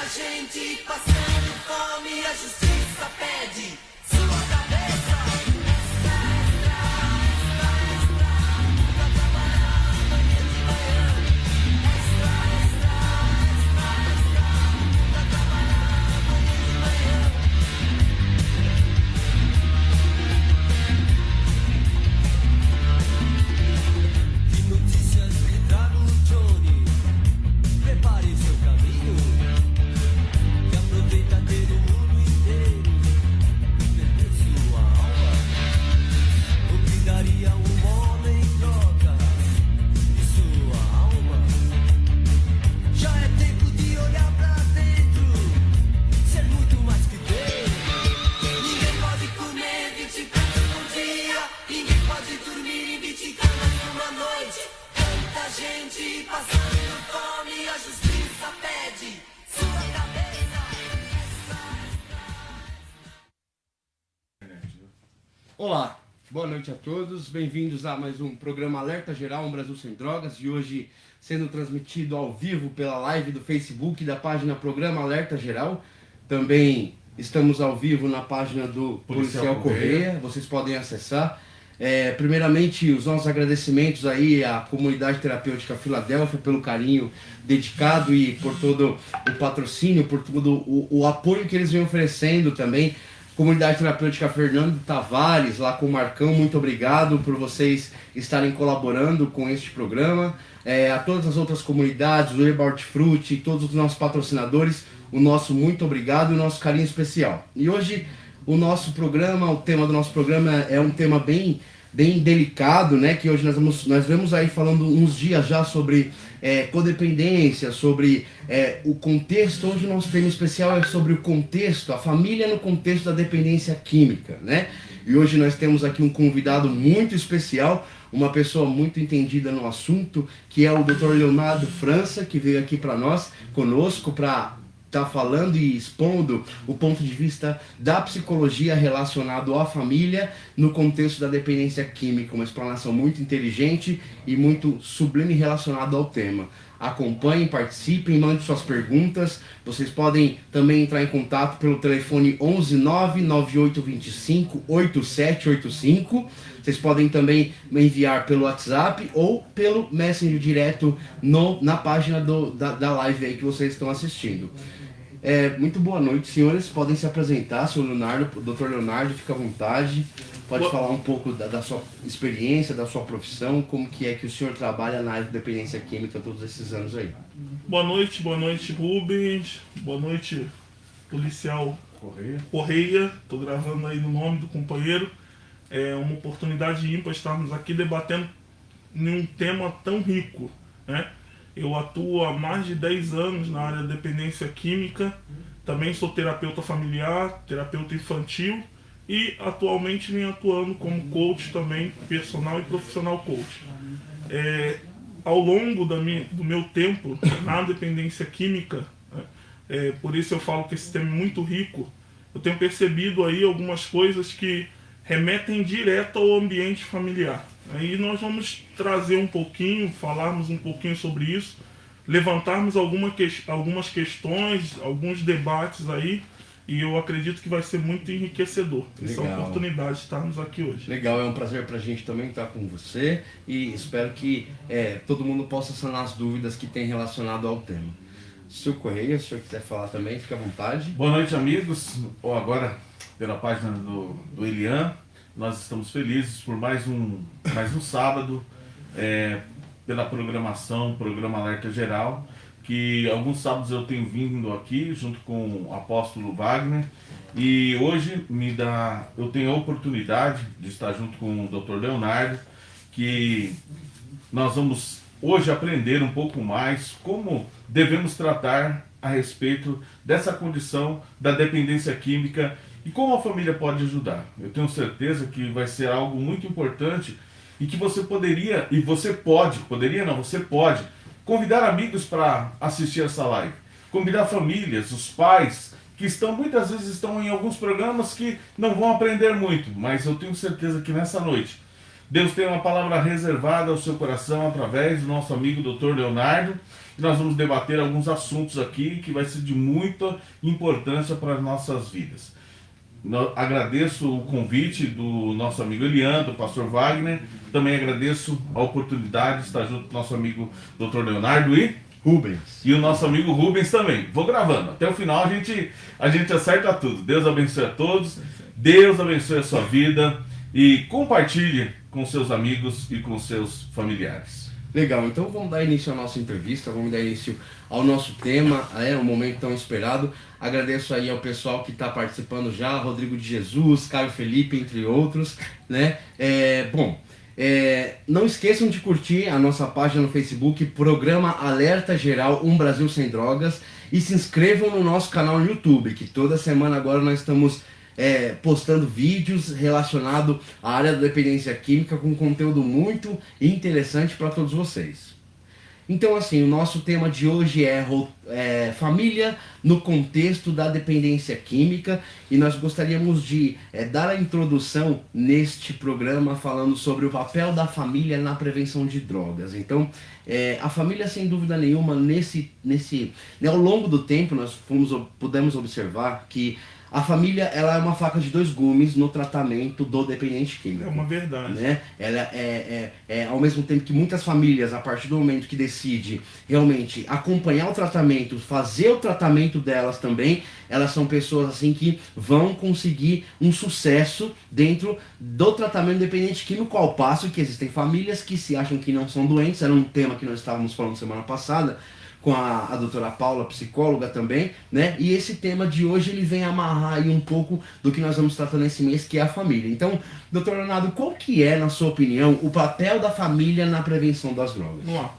gente passando fome, a justiça pede sua cabeça. Olá, boa noite a todos, bem-vindos a mais um programa Alerta Geral, um Brasil Sem Drogas, e hoje sendo transmitido ao vivo pela live do Facebook da página Programa Alerta Geral. Também estamos ao vivo na página do Policial Correia, vocês podem acessar. Primeiramente, os nossos agradecimentos aí à comunidade terapêutica Filadélfia pelo carinho dedicado e por todo o patrocínio, por todo o apoio que eles vêm oferecendo também. Comunidade terapêutica Fernando Tavares, lá com o Marcão, muito obrigado por vocês estarem colaborando com este programa. A todas as outras comunidades, o Herba Hortifruti, todos os nossos patrocinadores, o nosso muito obrigado e o nosso carinho especial. E hoje o nosso programa, o tema do nosso programa é um tema bem delicado, né? Que hoje nós vemos aí falando uns dias já sobre codependência, sobre o contexto. Hoje o nosso tema especial é sobre o contexto, a família no contexto da dependência química, né? E hoje nós temos aqui um convidado muito especial, uma pessoa muito entendida no assunto, que é o Dr. Leonardo França, que veio aqui para nós, conosco, para está falando e expondo o ponto de vista da psicologia relacionado à família no contexto da dependência química, uma explanação muito inteligente e muito sublime relacionada ao tema. Acompanhem, participem, mandem suas perguntas. Vocês podem também entrar em contato pelo telefone 11 99825 8785. Vocês podem também enviar pelo WhatsApp ou pelo Messenger direto na página da live aí que vocês estão assistindo. Muito boa noite, senhores. Podem se apresentar, seu Leonardo, o Dr. Leonardo, fica à vontade. Pode falar um pouco da sua experiência, da sua profissão, como que é que o senhor trabalha na área de dependência química todos esses anos aí. Boa noite Rubens, boa noite Policial Correia. Estou gravando aí no nome do companheiro. É uma oportunidade ímpar estarmos aqui debatendo em um tema tão rico, né? Eu atuo há mais de 10 anos na área de dependência química, também sou terapeuta familiar, terapeuta infantil e atualmente venho atuando como coach também, personal e profissional coach. Ao longo do meu tempo na dependência química, por isso eu falo que esse tema é muito rico, eu tenho percebido aí algumas coisas que remetem direto ao ambiente familiar. Aí nós vamos trazer um pouquinho, falarmos um pouquinho sobre isso, levantarmos algumas questões, alguns debates aí, e eu acredito que vai ser muito enriquecedor. Essa é a oportunidade de estarmos aqui hoje. Legal, é um prazer pra gente também estar com você e espero que todo mundo possa sanar as dúvidas que tem relacionado ao tema. Seu Correia, se o senhor quiser falar também, fique à vontade. Boa noite, amigos. Agora, pela página do Elian, nós estamos felizes por mais um sábado, pela programação, programa Alerta Geral, que alguns sábados eu tenho vindo aqui junto com o apóstolo Wagner, e hoje eu tenho a oportunidade de estar junto com o Dr. Leonardo, que nós vamos hoje aprender um pouco mais como devemos tratar a respeito dessa condição da dependência química e como a família pode ajudar. Eu tenho certeza que vai ser algo muito importante e que você pode convidar amigos para assistir essa live, convidar famílias, os pais, que muitas vezes estão em alguns programas que não vão aprender muito, mas eu tenho certeza que nessa noite Deus tem uma palavra reservada ao seu coração através do nosso amigo Dr. Leonardo, nós vamos debater alguns assuntos aqui que vai ser de muita importância para as nossas vidas. Agradeço o convite do nosso amigo Elian, do pastor Wagner. Também agradeço a oportunidade de estar junto com o nosso amigo Dr. Leonardo e Rubens. o nosso amigo Rubens também. Vou gravando. Até o final a gente acerta tudo. Deus abençoe a todos. Deus abençoe a sua vida. E compartilhe com seus amigos e com seus familiares. Legal, então vamos dar início à nossa entrevista, vamos dar início ao nosso tema, um momento tão esperado. Agradeço aí ao pessoal que está participando já, Rodrigo de Jesus, Caio Felipe, entre outros, né? Não esqueçam de curtir a nossa página no Facebook, Programa Alerta Geral Brasil Sem Drogas, e se inscrevam no nosso canal no YouTube, que toda semana agora nós estamos postando vídeos relacionados à área da dependência química com conteúdo muito interessante para todos vocês. Então, assim, o nosso tema de hoje é família no contexto da dependência química, e nós gostaríamos de dar a introdução neste programa falando sobre o papel da família na prevenção de drogas. Então, a família, sem dúvida nenhuma, ao longo do tempo, nós pudemos observar que a família, ela é uma faca de dois gumes no tratamento do dependente químico. É uma verdade. Né? Ela ao mesmo tempo que muitas famílias, a partir do momento que decide realmente acompanhar o tratamento, fazer o tratamento delas também, elas são pessoas assim que vão conseguir um sucesso dentro do tratamento dependente químico, ao passo que existem famílias que se acham que não são doentes. Era um tema que nós estávamos falando semana passada, com a doutora Paula, psicóloga também, né? E esse tema de hoje, ele vem amarrar aí um pouco do que nós vamos tratar nesse mês, que é a família. Então, doutor Leonardo, qual que é, na sua opinião, o papel da família na prevenção das drogas? Vamos lá.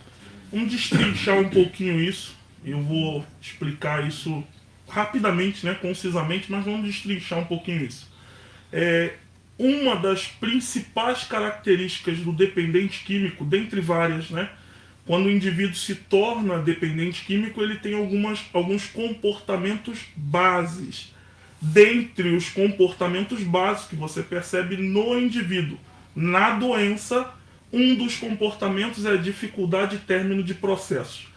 Vamos destrinchar um pouquinho isso. Eu vou explicar isso rapidamente, né, concisamente, mas vamos destrinchar um pouquinho isso. Uma das principais características do dependente químico, dentre várias, né? Quando o indivíduo se torna dependente químico, ele tem alguns comportamentos bases. Dentre os comportamentos básicos que você percebe no indivíduo, na doença, um dos comportamentos é a dificuldade de término de processos.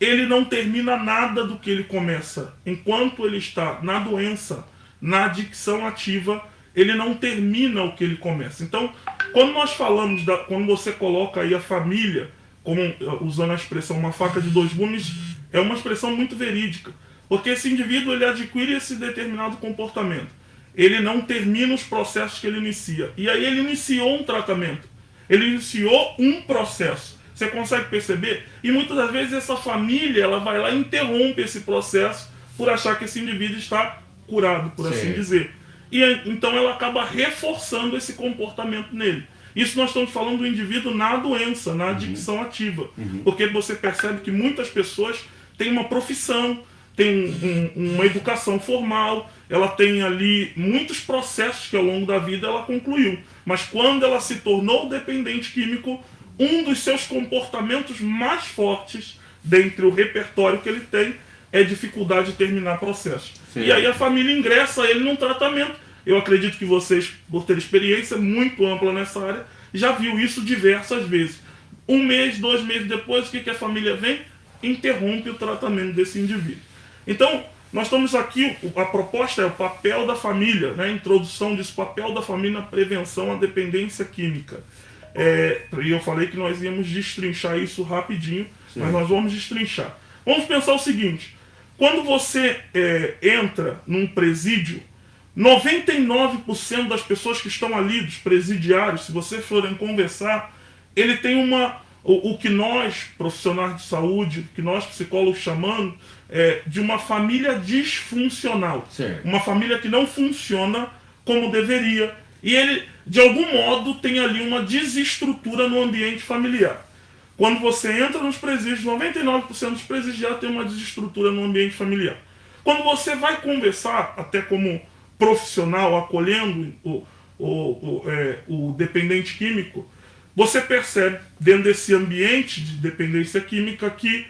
Ele não termina nada do que ele começa. Enquanto ele está na doença, na adicção ativa, ele não termina o que ele começa. Então, quando nós falamos, quando você coloca aí a família, como, usando a expressão uma faca de dois gumes, é uma expressão muito verídica. Porque esse indivíduo, ele adquire esse determinado comportamento. Ele não termina os processos que ele inicia. E aí ele iniciou um tratamento. Ele iniciou um processo. Você consegue perceber? E muitas das vezes essa família, ela vai lá e interrompe esse processo por achar que esse indivíduo está curado, por assim dizer. E então ela acaba reforçando esse comportamento nele. Isso nós estamos falando do indivíduo na doença, na adicção ativa. Porque você percebe que muitas pessoas têm uma profissão, têm uma educação formal, ela tem ali muitos processos que ao longo da vida ela concluiu. Mas quando ela se tornou dependente químico, um dos seus comportamentos mais fortes, dentre o repertório que ele tem, é dificuldade de terminar processos. E aí a família ingressa ele num tratamento. Eu acredito que vocês, por ter experiência muito ampla nessa área, já viu isso diversas vezes. 1 mês, 2 meses depois, o que a família vem? Interrompe o tratamento desse indivíduo. Então, nós estamos aqui, a proposta é o papel da família, né? A introdução desse papel da família na prevenção à dependência química. E eu falei que nós íamos destrinchar isso rapidinho, mas nós vamos destrinchar. Vamos pensar o seguinte, quando você entra num presídio, 99% das pessoas que estão ali, dos presidiários, se vocês forem conversar, ele tem o que nós, profissionais de saúde, que nós psicólogos chamamos de uma família disfuncional. Uma família que não funciona como deveria. E ele, de algum modo, tem ali uma desestrutura no ambiente familiar. Quando você entra nos presídios, 99% dos presidiários tem uma desestrutura no ambiente familiar. Quando você vai conversar, até como profissional, acolhendo o dependente químico, você percebe, dentro desse ambiente de dependência química, que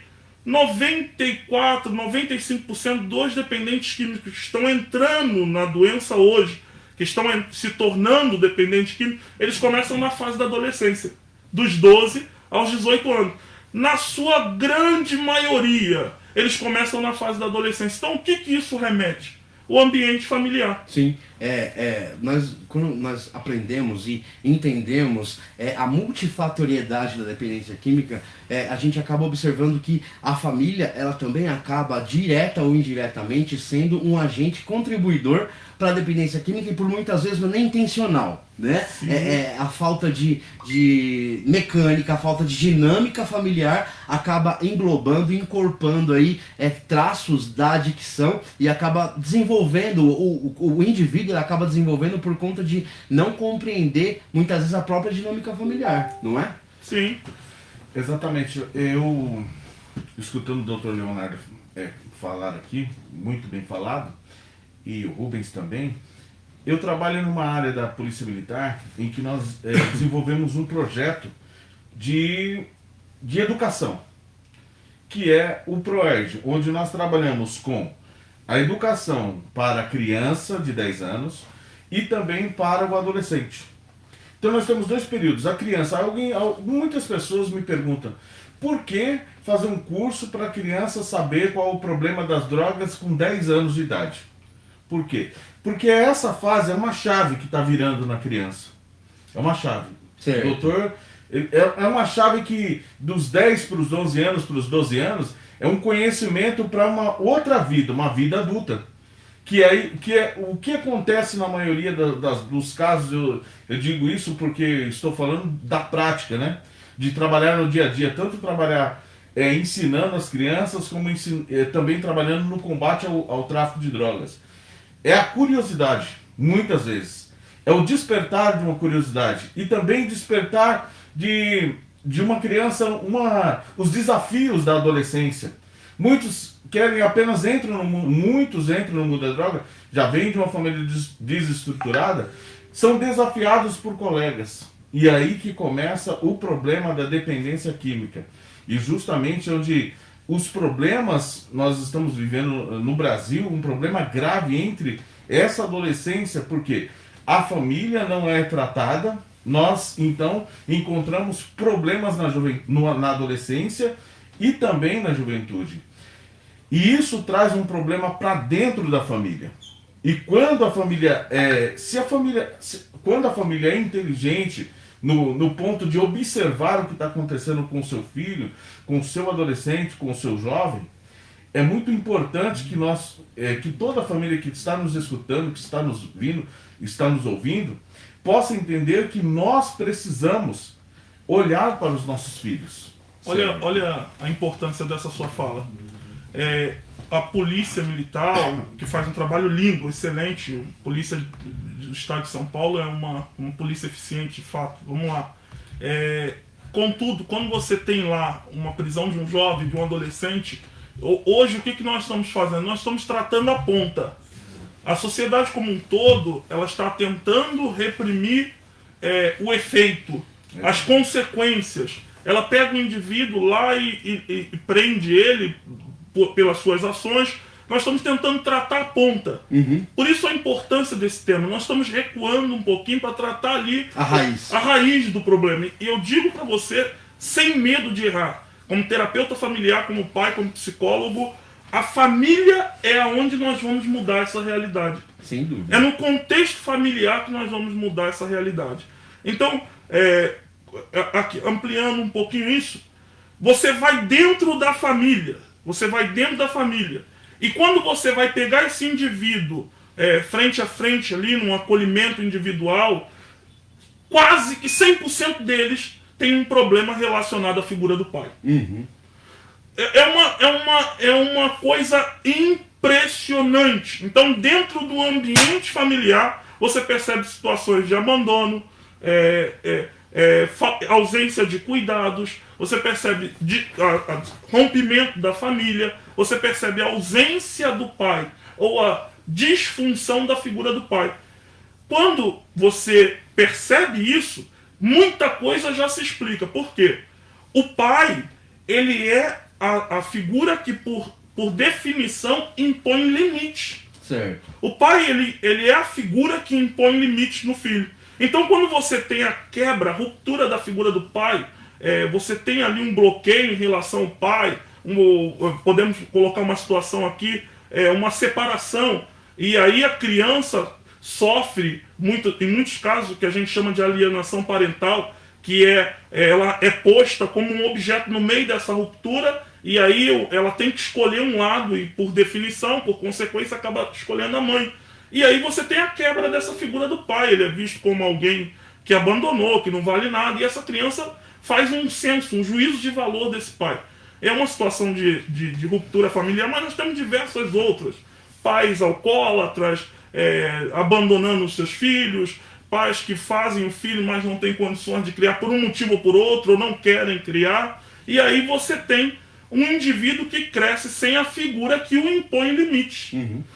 94%, 95% dos dependentes químicos que estão entrando na doença hoje, que estão se tornando dependentes químicos, eles começam na fase da adolescência, dos 12 aos 18 anos. na sua grande maioria, eles começam na fase da adolescência. Então, o que isso remete? O ambiente familiar. Sim, quando nós aprendemos e entendemos a multifatoriedade da dependência química, a gente acaba observando que a família, ela também acaba, direta ou indiretamente, sendo um agente contribuidor para a dependência química e por muitas vezes não é nem intencional, né? A falta de mecânica, a falta de dinâmica familiar acaba englobando e incorporando aí traços da adicção e acaba desenvolvendo, o indivíduo ele acaba desenvolvendo por conta de não compreender muitas vezes a própria dinâmica familiar, não é? Sim. Exatamente. Eu, escutando o Dr. Leonardo falar aqui, muito bem falado, e o Rubens também, eu trabalho numa área da Polícia Militar em que nós desenvolvemos um projeto de educação, que é o PROERD, onde nós trabalhamos com a educação para a criança de 10 anos e também para o adolescente. Então nós temos dois períodos. A criança, muitas pessoas me perguntam, por que fazer um curso para a criança saber qual é o problema das drogas com 10 anos de idade? Por quê? Porque essa fase é uma chave que está virando na criança. É uma chave. Certo. Doutor, é uma chave que dos 10 para os 11 anos, para os 12 anos, é um conhecimento para uma outra vida, uma vida adulta. Que é o que acontece na maioria dos casos, eu digo isso porque estou falando da prática, né? De trabalhar no dia a dia, tanto trabalhar ensinando as crianças, como também trabalhando no combate ao tráfico de drogas. É a curiosidade, muitas vezes. É o despertar de uma curiosidade. E também despertar de uma criança os desafios da adolescência. Muitos querem apenas muitos entram no mundo da droga, já vêm de uma família desestruturada, são desafiados por colegas. E aí que começa o problema da dependência química. E justamente onde os problemas, nós estamos vivendo no Brasil, um problema grave entre essa adolescência, porque a família não é tratada, nós então encontramos problemas na adolescência e também na juventude. E isso traz um problema para dentro da família. E quando a família quando a família é inteligente no ponto de observar o que está acontecendo com o seu filho, com o seu adolescente, com o seu jovem, é muito importante que toda a família que está nos escutando, que está nos vindo, está nos ouvindo, possa entender que nós precisamos olhar para os nossos filhos. Olha a importância dessa sua fala. A polícia militar, que faz um trabalho lindo, excelente, a polícia do estado de São Paulo é uma polícia eficiente, de fato, vamos lá. Contudo, quando você tem lá uma prisão de um jovem, de um adolescente, hoje o que nós estamos fazendo? Nós estamos tratando a ponta. A sociedade como um todo, ela está tentando reprimir o efeito, as consequências. Ela pega o indivíduo lá e prende ele pelas suas ações. Nós estamos tentando tratar a ponta. Por isso a importância desse tema. Nós estamos recuando um pouquinho para tratar ali a raiz do problema. E eu digo para você, sem medo de errar, como terapeuta familiar, como pai, como psicólogo, a família é onde nós vamos mudar essa realidade. Sem dúvida. É no contexto familiar que nós vamos mudar essa realidade. Então, aqui, ampliando um pouquinho isso, você vai dentro da família. Você vai dentro da família. E quando você vai pegar esse indivíduo frente a frente ali, num acolhimento individual, quase que 100% deles tem um problema relacionado à figura do pai. É uma coisa impressionante. Então, dentro do ambiente familiar, você percebe situações de abandono, ausência de cuidados, você percebe rompimento da família, você percebe a ausência do pai ou a disfunção da figura do pai. Quando você percebe isso, muita coisa já se explica. Por quê? O pai, ele é a figura que, por definição, impõe limites. Certo. O pai, ele é a figura que impõe limites no filho. Então, quando você tem a ruptura da figura do pai, você tem ali um bloqueio em relação ao pai, podemos colocar uma situação aqui, uma separação, e aí a criança sofre, em muitos casos, o que a gente chama de alienação parental, que ela é posta como um objeto no meio dessa ruptura, e aí ela tem que escolher um lado, e por definição, por consequência, acaba escolhendo a mãe. E aí você tem a quebra dessa figura do pai, ele é visto como alguém que abandonou, que não vale nada, e essa criança faz um juízo de valor desse pai. É uma situação de ruptura familiar, mas nós temos diversas outras. Pais alcoólatras, abandonando os seus filhos, pais que fazem o filho, mas não têm condições de criar por um motivo ou por outro, ou não querem criar. E aí você tem um indivíduo que cresce sem a figura que o impõe limites.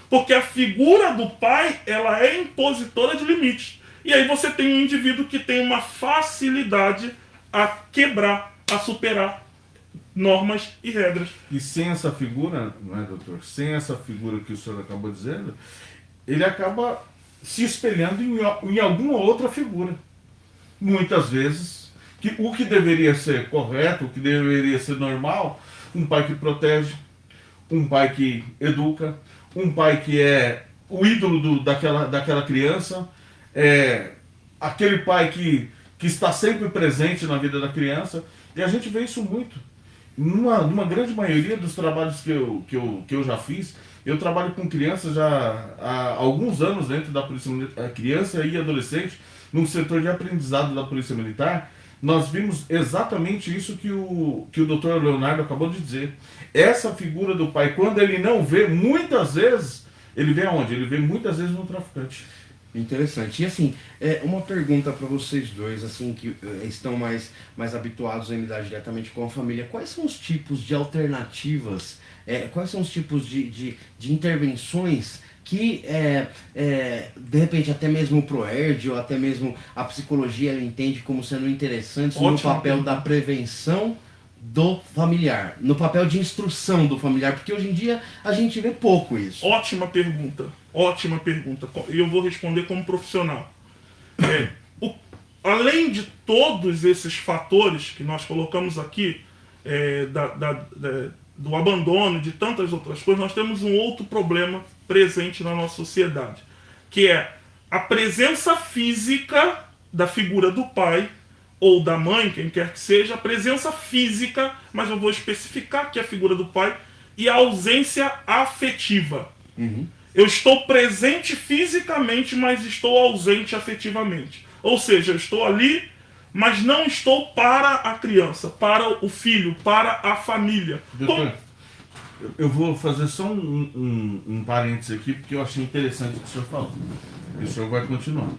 Porque a figura do pai, ela é impositora de limites. E aí você tem um indivíduo que tem uma facilidade a quebrar, a superar normas e regras. E sem essa figura, não é, doutor? Sem essa figura que o senhor acabou dizendo, ele acaba se espelhando em alguma outra figura. Muitas vezes, o que deveria ser correto, o que deveria ser normal, um pai que protege, um pai que educa, um pai que é o ídolo daquela criança, aquele pai que está sempre presente na vida da criança. E a gente vê isso muito. Numa grande maioria dos trabalhos que eu já fiz, eu trabalho com crianças já há alguns anos dentro da Polícia Militar, criança e adolescente, no setor de aprendizado da Polícia Militar. Nós vimos exatamente isso que o Dr. Leonardo acabou de dizer. Essa figura do pai, quando ele não vê, muitas vezes, ele vê aonde? Ele vê muitas vezes no traficante. Interessante. E assim, uma pergunta para vocês dois, assim, que estão mais habituados a lidar diretamente com a família. Quais são os tipos de alternativas, quais são os tipos de intervenções que, de repente, até mesmo o ProERD ou até mesmo a psicologia ela entende como sendo interessantes no papel da prevenção do familiar, no papel de instrução do familiar, porque hoje em dia a gente vê pouco isso. Ótima pergunta. E eu vou responder como profissional. Além de todos esses fatores que nós colocamos aqui, do abandono, de tantas outras coisas, nós temos um outro problema presente na nossa sociedade, que é a presença física da figura do pai ou da mãe, quem quer que seja, a presença física, mas eu vou especificar que é a figura do pai, e a ausência afetiva. Eu estou presente fisicamente, mas estou ausente afetivamente. Ou seja, eu estou ali, mas não estou para a criança, para o filho, para a família. Doutor, eu vou fazer só um parênteses aqui, porque eu achei interessante o que o senhor falou. E o senhor vai continuar.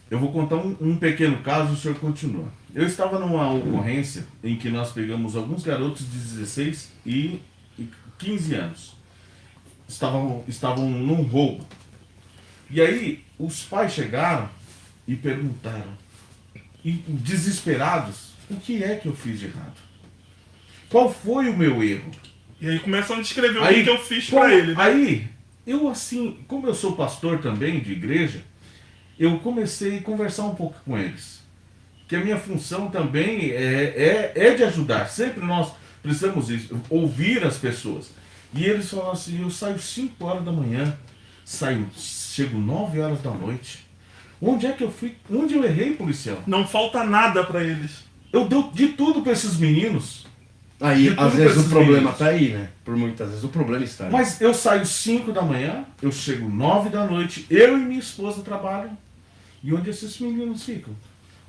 Eu vou contar um pequeno caso, o senhor continua. Eu estava numa ocorrência em que nós pegamos alguns garotos de 16 e 15 anos. Estavam num roubo. E aí, os pais chegaram e perguntaram, desesperados, o que é que eu fiz de errado? Qual foi o meu erro? E aí começam a descrever o que eu fiz para ele. Né? Aí, eu assim, como eu sou pastor também de igreja, eu comecei a conversar um pouco com eles. Que a minha função também é de ajudar. Sempre nós precisamos isso, ouvir as pessoas. E eles falaram assim, eu saio 5 horas da manhã, chego 9 horas da noite. Onde é que eu fui? Onde eu errei, policial? Não falta nada para eles. Eu dou de tudo para esses meninos. Aí, às vezes o problema está aí, né? Por muitas vezes o problema está aí. Mas eu saio 5 da manhã, eu chego 9 da noite, eu e minha esposa trabalham. E onde esses meninos ficam?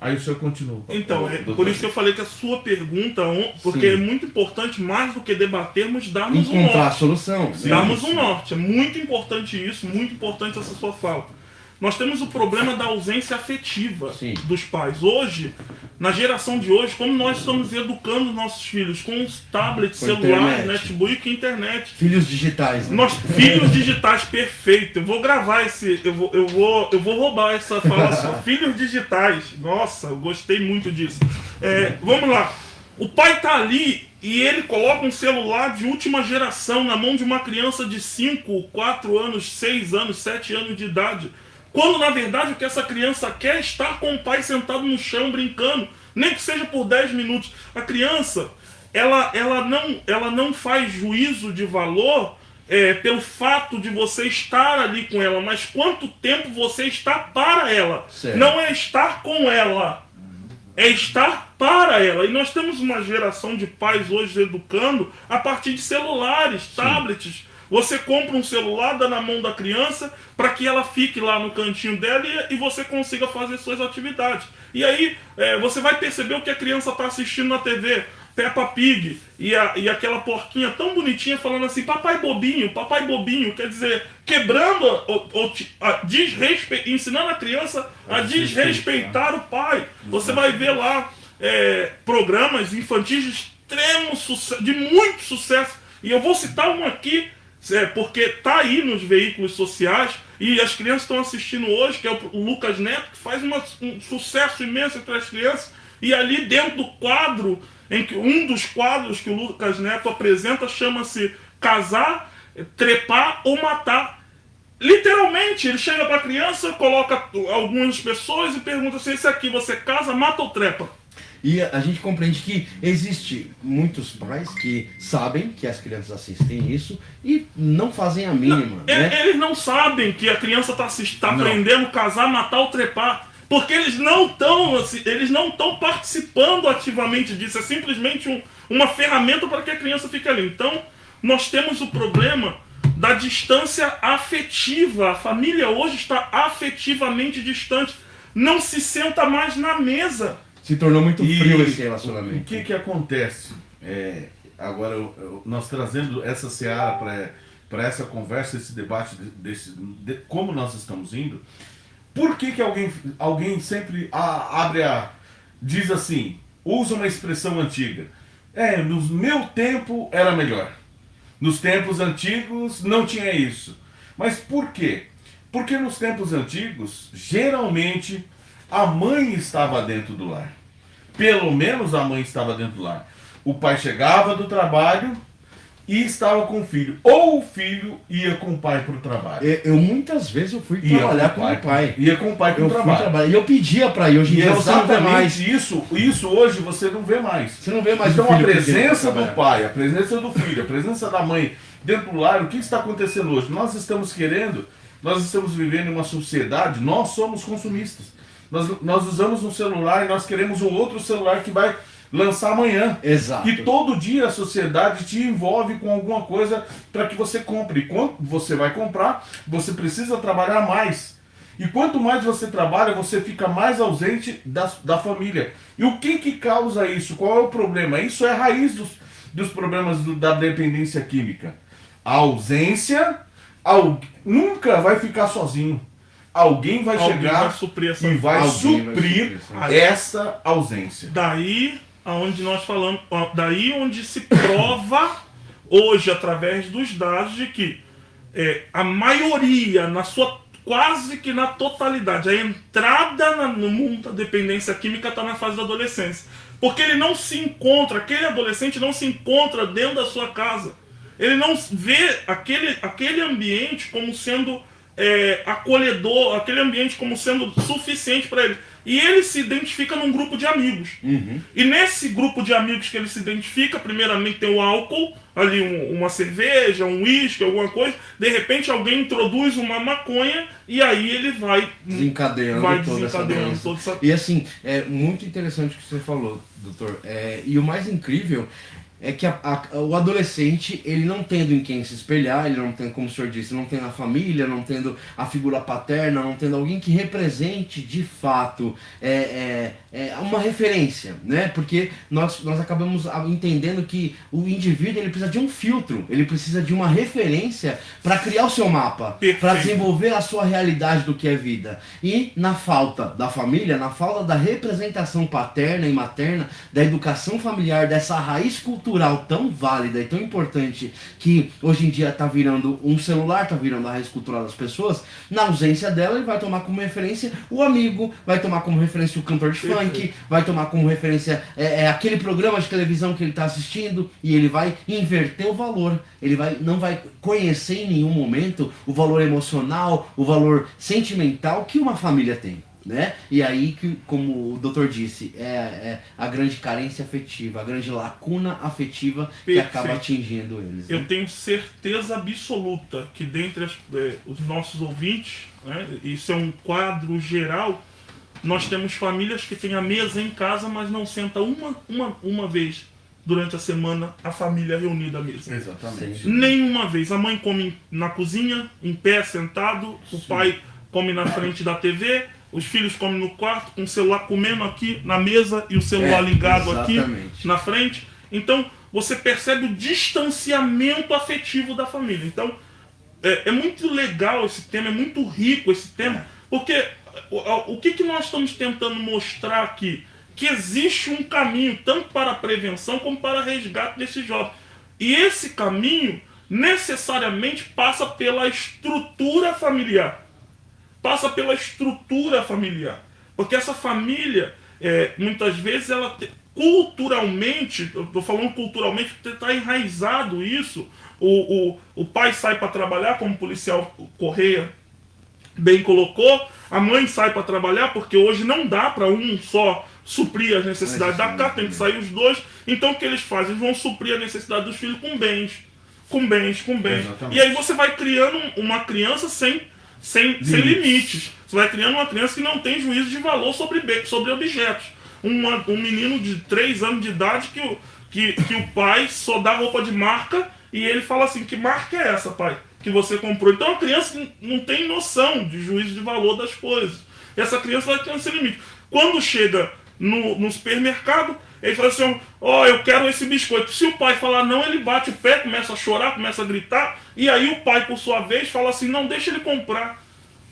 Aí o senhor continua. Então, por isso que eu falei que a sua pergunta, porque é muito importante, mais do que debatermos, darmos um norte. Encontrar a solução. Darmos um norte. É muito importante isso, muito importante essa sua fala. Nós temos o problema da ausência afetiva dos pais. Hoje, na geração de hoje, como nós estamos educando nossos filhos com os tablets, celular, netbook e internet. Filhos digitais. Né? Filhos digitais, perfeito. Eu vou gravar eu vou roubar essa fala só. Filhos digitais. Nossa, eu gostei muito disso. Vamos lá. O pai está ali e ele coloca um celular de última geração na mão de uma criança de 5, 4 anos, 6 anos, 7 anos de idade. Quando, na verdade, o que essa criança quer é estar com o pai sentado no chão brincando, nem que seja por 10 minutos. A criança, ela não faz juízo de valor pelo fato de você estar ali com ela, mas quanto tempo você está para ela. Certo. Não é estar com ela, é estar para ela. E nós temos uma geração de pais hoje educando a partir de celulares, tablets. Você compra um celular, dá na mão da criança para que ela fique lá no cantinho dela e você consiga fazer suas atividades. E aí você vai perceber o que a criança está assistindo na TV. Peppa Pig e aquela porquinha tão bonitinha falando assim, papai bobinho, quer dizer, quebrando, ensinando a criança a desrespeitar o pai. Você vai ver lá programas infantis de extremo sucesso, de muito sucesso, e eu vou citar um aqui, porque tá aí nos veículos sociais, e as crianças estão assistindo hoje, que é o Lucas Neto, que faz um sucesso imenso entre as crianças, e ali dentro do quadro, em que um dos quadros que o Lucas Neto apresenta chama-se Casar, Trepar ou Matar. Literalmente, ele chega para a criança, coloca algumas pessoas e pergunta se esse aqui você casa, mata ou trepa. E a gente compreende que existe muitos pais que sabem que as crianças assistem isso e não fazem a mínima. Né? Eles não sabem que a criança está aprendendo a casar, matar ou trepar. Porque eles não estão participando ativamente disso. É simplesmente uma ferramenta para que a criança fique ali. Então, nós temos o problema da distância afetiva. A família hoje está afetivamente distante. Não se senta mais na mesa. Se tornou muito frio esse relacionamento. O que acontece? Agora, nós trazendo essa seara para essa conversa, esse debate, como nós estamos indo... Por que alguém sempre diz assim, usa uma expressão antiga? No meu tempo era melhor. Nos tempos antigos não tinha isso. Mas por quê? Porque nos tempos antigos, geralmente, a mãe estava dentro do lar. Pelo menos a mãe estava dentro do lar. O pai chegava do trabalho e estava com o filho. Ou o filho ia com o pai para o trabalho. Muitas vezes eu fui trabalhar com o pai. Ia com o pai para o trabalho. E eu pedia para ir. Hoje em dia você não vê mais. Isso hoje você não vê mais. Você não vê mais. Então a presença do pai, a presença do filho, a presença da mãe dentro do lar, o que está acontecendo hoje? Nós estamos vivendo em uma sociedade, nós somos consumistas. Nós usamos um celular e nós queremos um outro celular que vai lançar amanhã. Exato. E todo dia a sociedade te envolve com alguma coisa para que você compre. E quando você vai comprar, você precisa trabalhar mais. E quanto mais você trabalha, você fica mais ausente da família. E o que causa isso? Qual é o problema? Isso é a raiz dos problemas da dependência química. A ausência, nunca vai ficar sozinho. Alguém vai chegar e vai suprir essa ausência. Daí aonde nós falamos, daí onde se prova hoje através dos dados de que a maioria, quase que na totalidade, a entrada no mundo da dependência química está na fase da adolescência. Porque ele não se encontra, aquele adolescente não se encontra dentro da sua casa. Ele não vê aquele ambiente como sendo acolhedor, aquele ambiente como sendo suficiente para ele. E ele se identifica num grupo de amigos. Uhum. E nesse grupo de amigos que ele se identifica, primeiramente tem o álcool, ali uma cerveja, um uísque, alguma coisa. De repente alguém introduz uma maconha e aí ele vai desencadeando toda essa. E assim, é muito interessante o que você falou, doutor. E o mais incrível é que o adolescente, ele não tendo em quem se espelhar, ele não tem, como o senhor disse, não tendo a família, não tendo a figura paterna, não tendo alguém que represente de fato uma referência, né? Porque nós acabamos entendendo que o indivíduo ele precisa de um filtro, ele precisa de uma referência para criar o seu mapa, para desenvolver a sua realidade do que é vida. E na falta da família, na falta da representação paterna e materna, da educação familiar, dessa raiz cultural tão válida e tão importante que hoje em dia está virando um celular, está virando a raiz cultural das pessoas, na ausência dela ele vai tomar como referência o amigo, vai tomar como referência o cantor de funk, vai tomar como referência aquele programa de televisão que ele está assistindo, e ele vai inverter o valor, ele não vai conhecer em nenhum momento o valor emocional, o valor sentimental que uma família tem. né? E aí, como o doutor disse, é a grande carência afetiva, a grande lacuna afetiva que Perfeito. acaba atingindo eles. Né? Eu tenho certeza absoluta que dentre os nossos ouvintes, né, isso é um quadro geral, nós temos famílias que têm a mesa em casa, mas não senta uma vez durante a semana a família reunida à mesa. Exatamente. Nenhuma vez. A mãe come na cozinha, em pé, sentado, o pai come na frente da TV, os filhos comem no quarto, com o celular comendo aqui na mesa e o celular ligado aqui exatamente. na frente. Então, você percebe o distanciamento afetivo da família. Então, é muito legal esse tema, é muito rico esse tema, porque o que nós estamos tentando mostrar aqui? Que existe um caminho tanto para a prevenção como para o resgate desses jovens. E esse caminho necessariamente passa pela estrutura familiar. Passa pela estrutura familiar. Porque essa família, muitas vezes, ela culturalmente, eu estou falando culturalmente porque está enraizado isso. O pai sai para trabalhar, como o policial Correia bem colocou, a mãe sai para trabalhar, porque hoje não dá para um só suprir as necessidades da casa, tem que sair os dois. Então o que eles fazem? Eles vão suprir a necessidade dos filhos com bens. Com bens. Exatamente. E aí você vai criando uma criança sem limites. Você vai criando uma criança que não tem juízo de valor sobre objetos. Um menino de 3 anos de idade que o pai só dá roupa de marca e ele fala assim, que marca é essa, pai? Que você comprou. Então a criança não tem noção de juízo de valor das coisas. Essa criança vai criando esse limite. Quando chega no supermercado, ele fala assim, eu quero esse biscoito. Se o pai falar não, ele bate o pé, começa a chorar, começa a gritar, e aí o pai, por sua vez, fala assim, não, deixa ele comprar.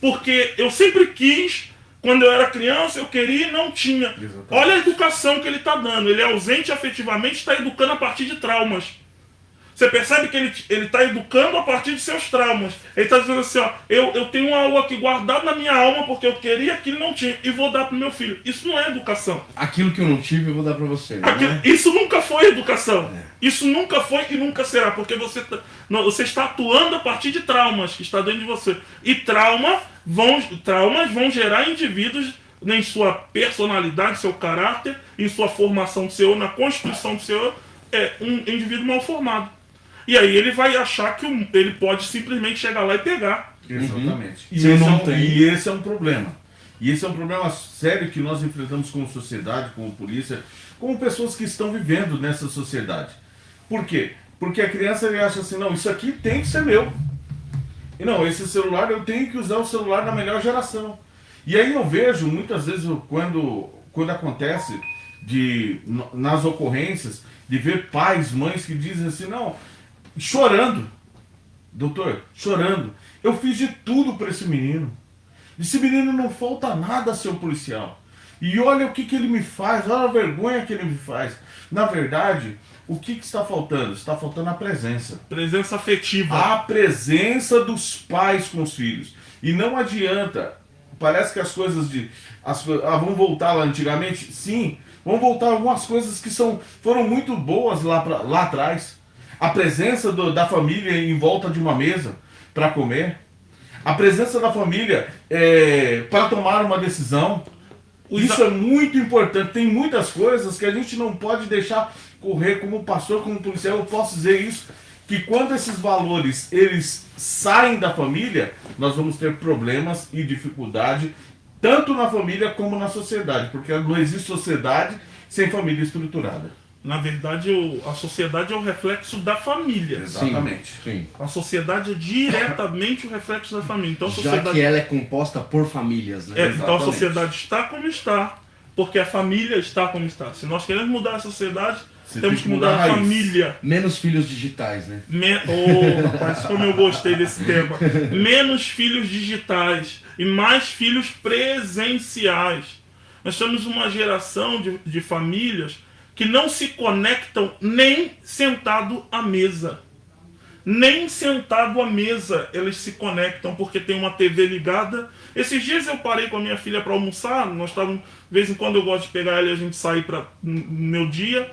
Porque eu sempre quis, quando eu era criança, eu queria e não tinha. Exatamente. Olha a educação que ele está dando. Ele é ausente afetivamente, está educando a partir de traumas. Você percebe que ele está educando a partir de seus traumas. Ele está dizendo assim, eu tenho algo aqui guardado na minha alma porque eu queria aquilo e não tinha, e vou dar para o meu filho. Isso não é educação. Aquilo que eu não tive, eu vou dar para você. Né? Isso nunca foi educação. Isso nunca foi e nunca será, porque você está atuando a partir de traumas que está dentro de você. E traumas vão gerar indivíduos em sua personalidade, seu caráter, em sua formação do Senhor, na constituição do Senhor, um indivíduo mal formado. E aí ele vai achar que ele pode simplesmente chegar lá e pegar. Exatamente. Se não tem. E esse é um problema. E esse é um problema sério que nós enfrentamos como sociedade, como polícia, como pessoas que estão vivendo nessa sociedade. Por quê? Porque a criança ele acha assim, não, isso aqui tem que ser meu. E não, esse celular, eu tenho que usar o celular na melhor geração. E aí eu vejo, muitas vezes, quando acontece nas ocorrências, de ver pais, mães que dizem assim, não, chorando, doutor, chorando, eu fiz de tudo para esse menino. Esse menino não falta nada, seu policial. E olha o que ele me faz, olha a vergonha que ele me faz. Na verdade, o que está faltando? Está faltando a presença. Presença afetiva. A presença dos pais com os filhos. E não adianta, parece que as coisas vão voltar lá antigamente? Sim, vão voltar algumas coisas que foram muito boas lá atrás. A presença da família em volta de uma mesa para comer. A presença da família para tomar uma decisão. Isso é muito importante. Tem muitas coisas que a gente não pode deixar correr. Como pastor, como policial, eu posso dizer isso, que quando esses valores eles saem da família, nós vamos ter problemas e dificuldade, tanto na família como na sociedade, porque não existe sociedade sem família estruturada. Na verdade, a sociedade é o reflexo da família. Exatamente. Sim. A sociedade é diretamente o reflexo da família. Então, a Já sociedade... que ela é composta por famílias, né? então a sociedade está como está, porque a família está como está. Se nós queremos mudar a sociedade, temos que mudar a raiz. família. Menos filhos digitais, né? Rapaz, como eu gostei desse tema. Menos filhos digitais e mais filhos presenciais. Nós temos uma geração de famílias que não se conectam nem sentado à mesa. Nem sentado à mesa eles se conectam, porque tem uma TV ligada. Esses dias eu parei com a minha filha para almoçar. Nós estávamos, de vez em quando eu gosto de pegar ela e a gente sair no meu dia.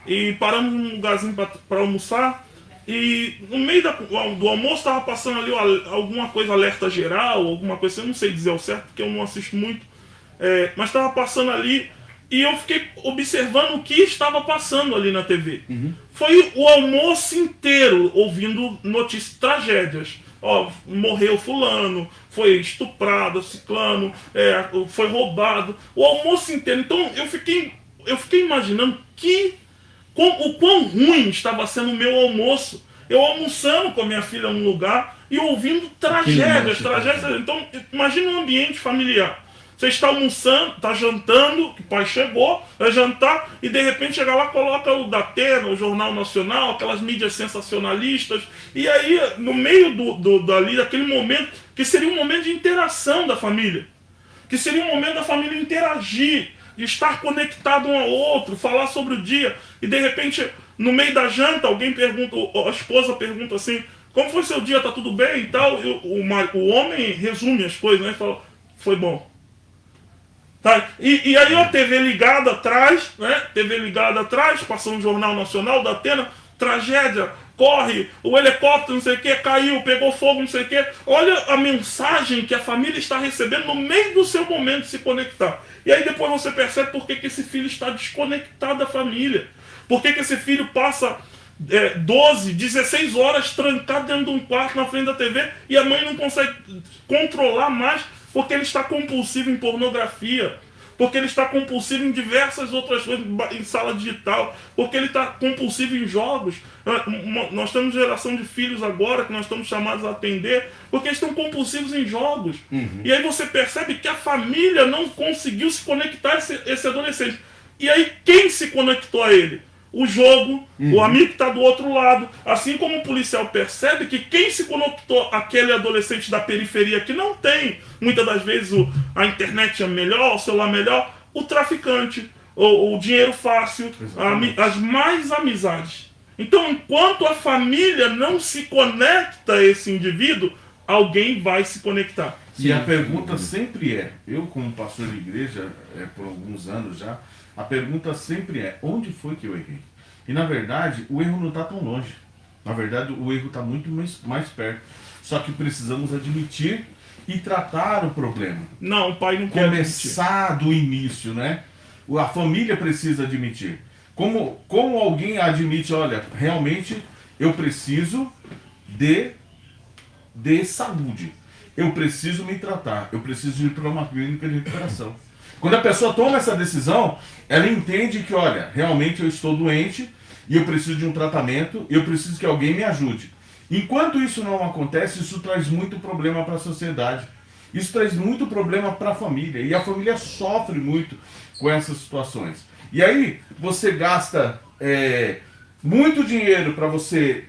E paramos num lugarzinho para almoçar. E no meio do almoço estava passando ali alguma coisa, alerta geral, alguma coisa, eu não sei dizer ao certo, porque eu não assisto muito. mas estava passando ali e eu fiquei observando o que estava passando ali na TV. Foi o almoço inteiro ouvindo notícias, tragédias. Ó, morreu fulano, foi estuprado, ciclano, foi roubado. O almoço inteiro. Então eu fiquei imaginando o quão ruim estava sendo o meu almoço. Eu almoçando com a minha filha num lugar e ouvindo tragédias. Então, imagina um ambiente familiar. Você está almoçando, está jantando, que o pai chegou, vai jantar, e de repente chega lá, coloca o Datena, o Jornal Nacional, aquelas mídias sensacionalistas, e aí, no meio dali, daquele momento, que seria um momento de interação da família, que seria um momento da família interagir, de estar conectado um ao outro, falar sobre o dia, e de repente, no meio da janta, alguém pergunta, a esposa pergunta assim, como foi seu dia, tá tudo bem e tal, o homem resume as coisas, né, e fala, foi bom. Tá? E aí a TV ligada atrás, né? TV ligada atrás, passou um Jornal Nacional da Atena, tragédia, corre, o helicóptero, não sei o que, caiu, pegou fogo, não sei o que. Olha a mensagem que a família está recebendo no meio do seu momento de se conectar. E aí depois você percebe por que esse filho está desconectado da família. Por que esse filho passa 12, 16 horas trancado dentro de um quarto na frente da TV e a mãe não consegue controlar mais, porque ele está compulsivo em pornografia, porque ele está compulsivo em diversas outras coisas, em sala digital, porque ele está compulsivo em jogos. Nós temos geração de filhos agora que nós estamos chamados a atender, porque eles estão compulsivos em jogos. E aí você percebe que a família não conseguiu se conectar a esse adolescente. E aí quem se conectou a ele? O jogo, o amigo que está do outro lado. Assim como o policial percebe que quem se conectou àquele adolescente da periferia que não tem, muitas das vezes, a melhor, o celular melhor, o traficante, o dinheiro fácil, as mais amizades. Então, enquanto a família não se conecta a esse indivíduo, alguém vai se conectar. E a pergunta sempre eu como pastor de igreja, por alguns anos já, a pergunta sempre onde foi que eu errei? E na verdade, o erro não está tão longe. Na verdade, o erro está muito mais perto. Só que precisamos admitir e tratar o problema. Não, o pai não quer começar do início, né? A família precisa admitir. Como alguém admite, olha, realmente eu preciso de saúde. Eu preciso me tratar. Eu preciso ir para uma clínica de recuperação. Quando a pessoa toma essa decisão, ela entende que, olha, realmente eu estou doente e eu preciso de um tratamento, eu preciso que alguém me ajude. Enquanto isso não acontece, isso traz muito problema para a sociedade. Isso traz muito problema para a família. E a família sofre muito com essas situações. E aí você gasta muito dinheiro para você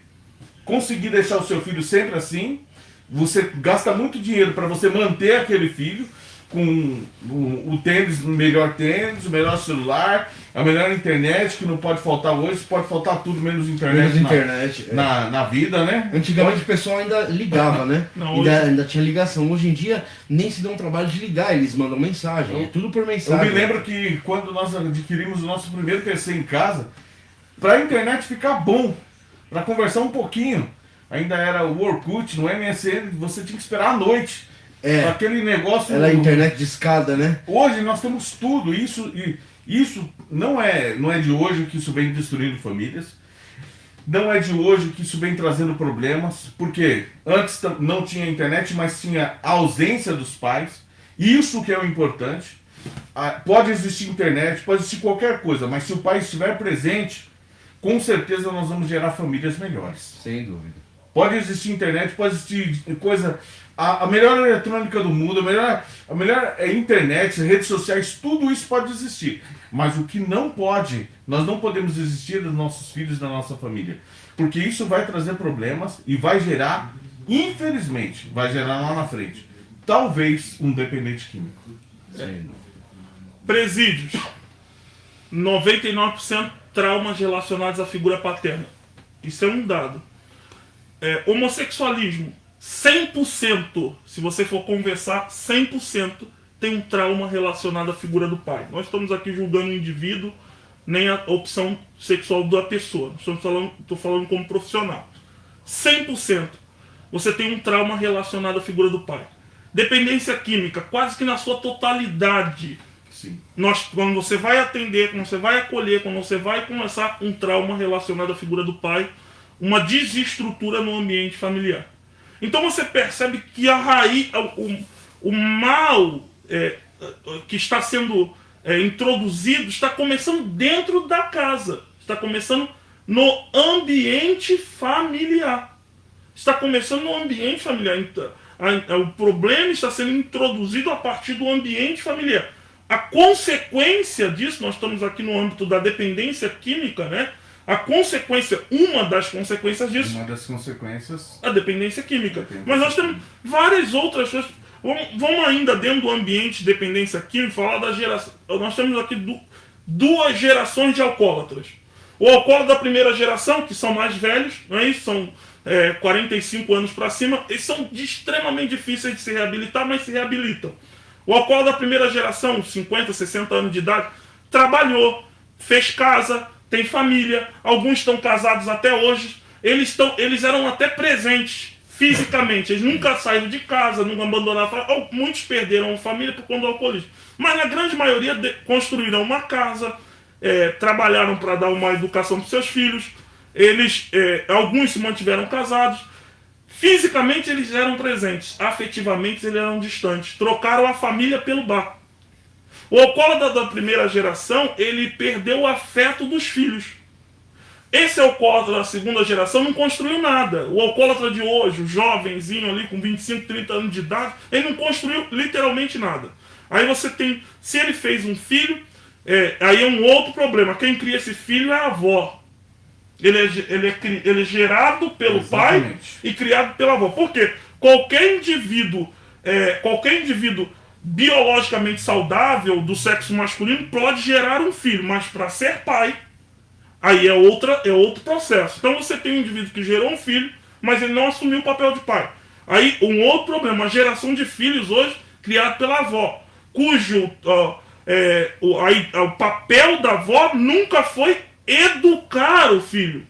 conseguir deixar o seu filho sempre assim. Você gasta muito dinheiro para você manter aquele filho com o tênis, o melhor celular, a melhor internet, que não pode faltar hoje, pode faltar tudo menos internet, na vida, né? Antigamente o pessoal ainda ligava, né? Não, ainda tinha ligação. Hoje em dia nem se dá um trabalho de ligar, eles mandam mensagem, é tudo por mensagem. Eu me lembro que quando nós adquirimos o nosso primeiro PC em casa, para a internet ficar bom, para conversar um pouquinho, ainda era o Orkut, no MSN, você tinha que esperar à noite. Aquele negócio. Era a internet de escada, né? Hoje nós temos tudo. Isso não é de hoje que isso vem destruindo famílias. Não é de hoje que isso vem trazendo problemas. Porque antes não tinha internet, mas tinha a ausência dos pais. Isso que é o importante. Pode existir internet, pode existir qualquer coisa, mas se o pai estiver presente, com certeza nós vamos gerar famílias melhores. Sem dúvida. Pode existir internet, pode existir coisa... A melhor eletrônica do mundo, a melhor internet, redes sociais, tudo isso pode existir. Mas o que não pode, nós não podemos desistir dos nossos filhos, da nossa família. Porque isso vai trazer problemas e vai gerar, infelizmente, vai gerar lá na frente, talvez um dependente químico. Presídios. 99% traumas relacionados à figura paterna. Isso é um dado. Homossexualismo. 100%, se você for conversar, 100% tem um trauma relacionado à figura do pai. Nós estamos aqui julgando o indivíduo, nem a opção sexual da pessoa. Estou falando como profissional. 100% você tem um trauma relacionado à figura do pai. Dependência química, quase que na sua totalidade. Sim. Quando você vai atender, quando você vai acolher, quando você vai começar um trauma relacionado à figura do pai, uma desestrutura no ambiente familiar. Então você percebe que a raiz, o mal que está sendo introduzido está começando dentro da casa, está começando no ambiente familiar. Está começando no ambiente familiar. Então, o problema está sendo introduzido a partir do ambiente familiar. A consequência disso, nós estamos aqui no âmbito da dependência química, né? Uma das consequências disso, Uma das consequências, a dependência química. Mas nós temos várias outras coisas. Vamos ainda dentro do ambiente de dependência química falar da geração. Nós temos aqui duas gerações de alcoólatras. O alcoólatra da primeira geração, que são mais velhos, não é isso? São 45 anos para cima, eles são extremamente difíceis de se reabilitar, mas se reabilitam. O alcoólatra da primeira geração, 50, 60 anos de idade, trabalhou, fez casa, tem família, alguns estão casados até hoje, eles eram até presentes fisicamente, eles nunca saíram de casa, nunca abandonaram a família, muitos perderam a família por conta do alcoolismo, mas na grande maioria construíram uma casa, trabalharam para dar uma educação para seus filhos, alguns se mantiveram casados, fisicamente eles eram presentes, afetivamente eles eram distantes, trocaram a família pelo bar. O alcoólatra da primeira geração, ele perdeu o afeto dos filhos. Esse alcoólatra da segunda geração não construiu nada. O alcoólatra de hoje, o jovenzinho ali com 25, 30 anos de idade, ele não construiu literalmente nada. Aí você tem, se ele fez um filho, aí é um outro problema. Quem cria esse filho é a avó. Ele é gerado pelo pai e criado pela avó. Por quê? Qualquer indivíduo biologicamente saudável do sexo masculino pode gerar um filho, mas para ser pai, aí é outro processo. Então você tem um indivíduo que gerou um filho, mas ele não assumiu o papel de pai. Aí um outro problema, a geração de filhos hoje criado pela avó, cujo o papel da avó nunca foi educar o filho.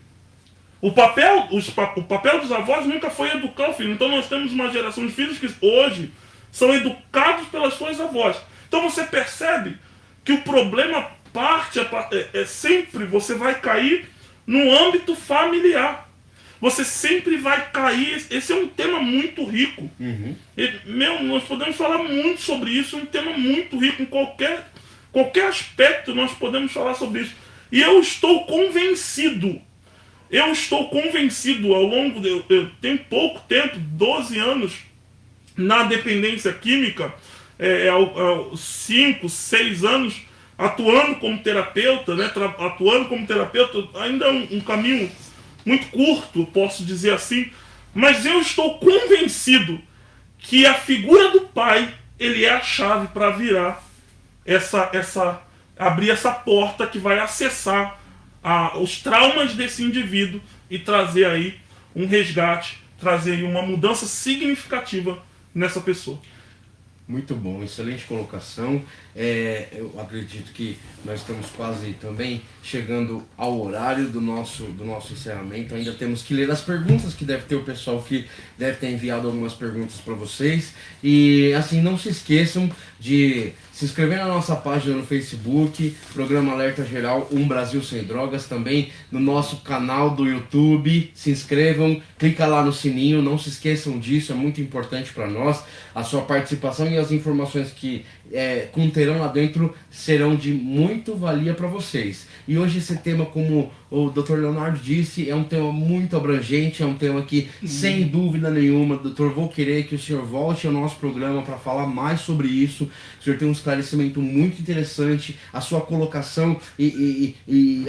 O papel dos avós nunca foi educar o filho. Então nós temos uma geração de filhos que hoje são educados pelas suas avós. Então você percebe que o problema sempre você vai cair no âmbito familiar. Você sempre vai cair. Esse é um tema muito rico. Uhum. Nós podemos falar muito sobre isso. É um tema muito rico. Em qualquer aspecto nós podemos falar sobre isso. E eu estou convencido ao longo eu tenho pouco tempo, 12 anos na dependência química, 5, 6 anos atuando como terapeuta, né? Atuando como terapeuta ainda é um caminho muito curto, posso dizer assim, mas eu estou convencido que a figura do pai, ele é a chave para virar abrir essa porta que vai acessar os traumas desse indivíduo e trazer aí um resgate, trazer aí uma mudança significativa nessa pessoa. Muito bom, excelente colocação. Eu acredito que nós estamos quase também chegando ao horário do nosso encerramento. Ainda temos que ler as perguntas, que deve ter o pessoal que deve ter enviado algumas perguntas para vocês. E assim, não se esqueçam de se inscrever na nossa página no Facebook, Programa Alerta Geral Brasil Sem Drogas, também no nosso canal do YouTube. Se inscrevam, clica lá no sininho, não se esqueçam disso, é muito importante para nós. A sua participação e as informações que conterão lá dentro serão de muito valia para vocês. E hoje esse tema, como o Dr. Leonardo disse, é um tema muito abrangente, é um tema que, sem dúvida nenhuma, doutor, vou querer que o senhor volte ao nosso programa para falar mais sobre isso. O senhor tem um esclarecimento muito interessante, a sua colocação e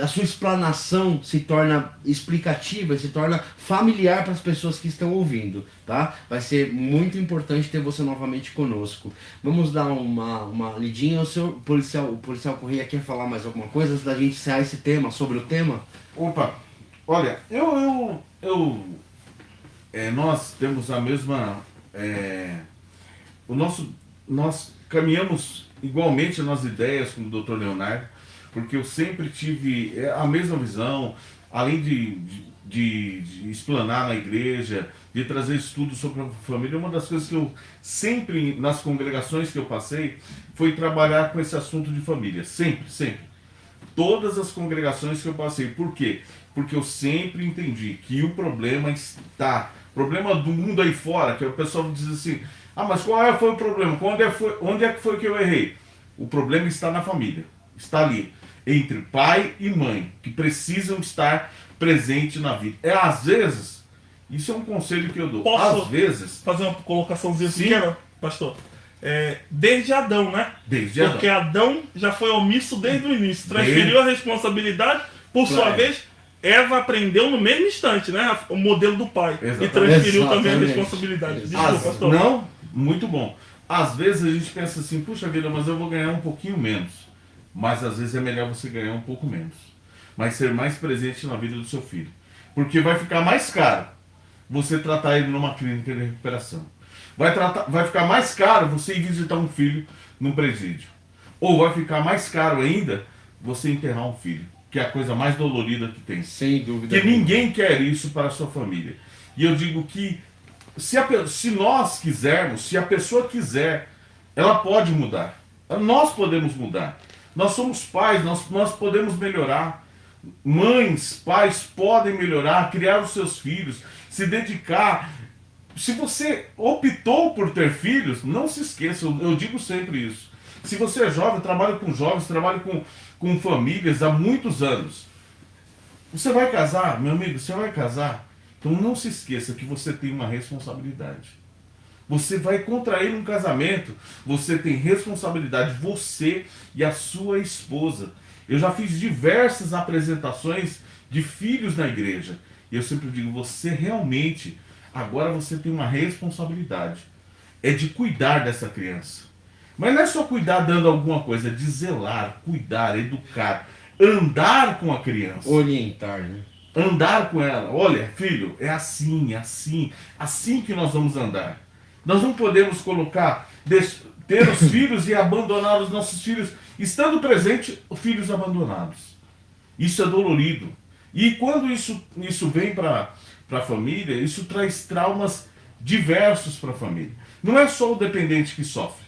a sua explanação se torna explicativa, se torna familiar para as pessoas que estão ouvindo, tá? Vai ser muito importante ter você novamente conosco. Vamos dar uma lidinha. O policial Correia quer falar mais alguma coisa antes da gente encerrar esse tema, sobre o tema? Opa, olha, nós temos a mesma, nós caminhamos igualmente nas ideias com o Dr. Leonardo, porque eu sempre tive a mesma visão, além de explanar na igreja, de trazer estudos sobre a família, uma das coisas que eu sempre, nas congregações que eu passei, foi trabalhar com esse assunto de família. Sempre, sempre. Todas as congregações que eu passei. Por quê? Porque eu sempre entendi que o problema está... O problema do mundo aí fora, que o pessoal diz assim, mas qual foi o problema? Onde é que foi que eu errei? O problema está na família. Está ali. Entre pai e mãe, que precisam estar presentes na vida. Às vezes, isso é um conselho que eu dou. Posso às vezes... fazer uma colocaçãozinha Sim. pequena, pastor? Desde Adão, né? Desde Adão. Porque Adão já foi omisso desde o início. Transferiu a responsabilidade, por sua Claro. vez, Eva aprendeu no mesmo instante, né? O modelo do pai. Exatamente. E transferiu também a Exatamente. responsabilidade. Desculpa, pastor. Não, muito bom. Às vezes a gente pensa assim, puxa vida, mas eu vou ganhar um pouquinho menos. Mas às vezes é melhor você ganhar um pouco menos. Mas ser mais presente na vida do seu filho. Porque vai ficar mais caro você tratar ele numa clínica de recuperação. Vai ficar mais caro você ir visitar um filho num presídio. Ou vai ficar mais caro ainda você enterrar um filho. Que é a coisa mais dolorida que tem. Sem dúvida. Porque ninguém quer isso para a sua família. E eu digo que se nós quisermos, se a pessoa quiser, ela pode mudar. Nós podemos mudar. Nós somos pais, nós podemos melhorar. Mães, pais podem melhorar, criar os seus filhos, se dedicar. Se você optou por ter filhos, não se esqueça, eu digo sempre isso. Se você é jovem, trabalha com jovens, trabalha com famílias há muitos anos. Você vai casar, meu amigo, você vai casar. Então não se esqueça que você tem uma responsabilidade. Você vai contrair um casamento, você tem responsabilidade, você e a sua esposa. Eu já fiz diversas apresentações de filhos na igreja. E eu sempre digo, você realmente, agora você tem uma responsabilidade. É de cuidar dessa criança. Mas não é só cuidar dando alguma coisa, é de zelar, cuidar, educar, andar com a criança. Orientar, né? Andar com ela. Olha, filho, é assim, assim que nós vamos andar. Nós não podemos ter os filhos e abandonar os nossos filhos, estando presente, os filhos abandonados. Isso é dolorido. E quando isso vem para a família, isso traz traumas diversos para a família. Não é só o dependente que sofre.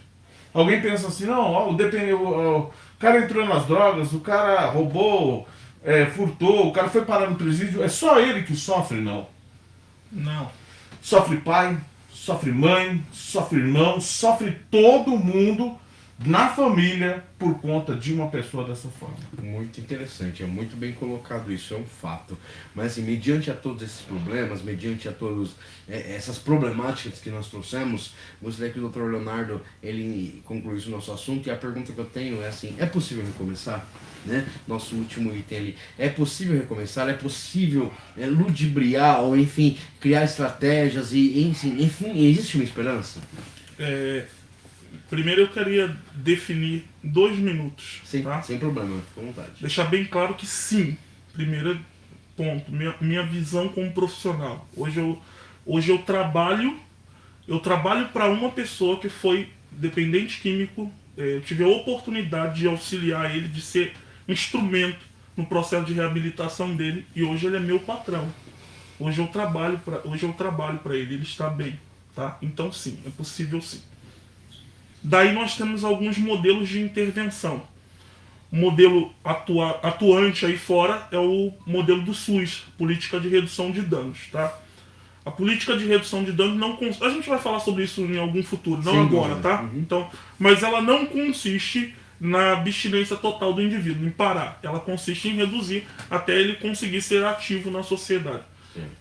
Alguém pensa assim, não, o cara entrou nas drogas, o cara roubou, furtou, o cara foi parar no presídio, é só ele que sofre? Não. Não. Sofre pai, sofre mãe, sofre irmão, sofre todo mundo na família por conta de uma pessoa dessa forma. Muito interessante, é muito bem colocado isso, é um fato. Mas assim, mediante a todos esses problemas, mediante a todas essas problemáticas que nós trouxemos, gostaria que o Dr. Leonardo ele concluísse o nosso assunto. E a pergunta que eu tenho é assim, é possível recomeçar? Né? Nosso último item ali, é possível recomeçar? É possível ludibriar ou enfim, criar estratégias e enfim, existe uma esperança? Primeiro eu queria definir 2 minutos. Sim, Tá? sem problema, fica à vontade. Deixar bem claro que sim. Primeiro ponto, minha visão como profissional. Hoje eu trabalho para uma pessoa que foi dependente químico. Eu tive a oportunidade de auxiliar ele, de ser instrumento no processo de reabilitação dele, e hoje ele é meu patrão. Hoje eu trabalho para ele está bem, tá? Então sim, é possível sim. Daí nós temos alguns modelos de intervenção. O modelo atuante aí fora é o modelo do SUS, Política de Redução de Danos, tá? A política de redução de danos não consiste... A gente vai falar sobre isso em algum futuro, não Sem agora, dúvida. tá? Então, mas ela não consiste na abstinência total do indivíduo, em parar. Ela consiste em reduzir até ele conseguir ser ativo na sociedade.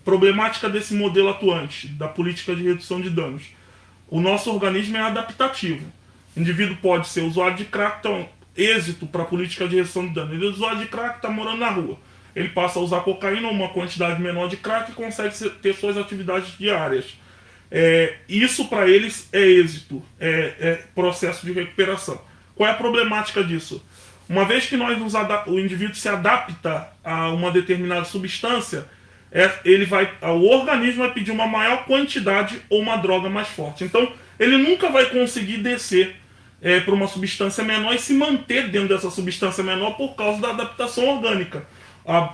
Problemática desse modelo atuante, da política de redução de danos. O nosso organismo é adaptativo. O indivíduo pode ser usuário de crack, então, êxito para a política de redução de danos. Ele é usuário de crack, está morando na rua. Ele passa a usar cocaína ou uma quantidade menor de crack e consegue ter suas atividades diárias. Isso para eles é êxito, é processo de recuperação. Qual é a problemática disso? Uma vez que o indivíduo se adapta a uma determinada substância, o organismo vai pedir uma maior quantidade ou uma droga mais forte. Então, ele nunca vai conseguir descer para uma substância menor e se manter dentro dessa substância menor por causa da adaptação orgânica.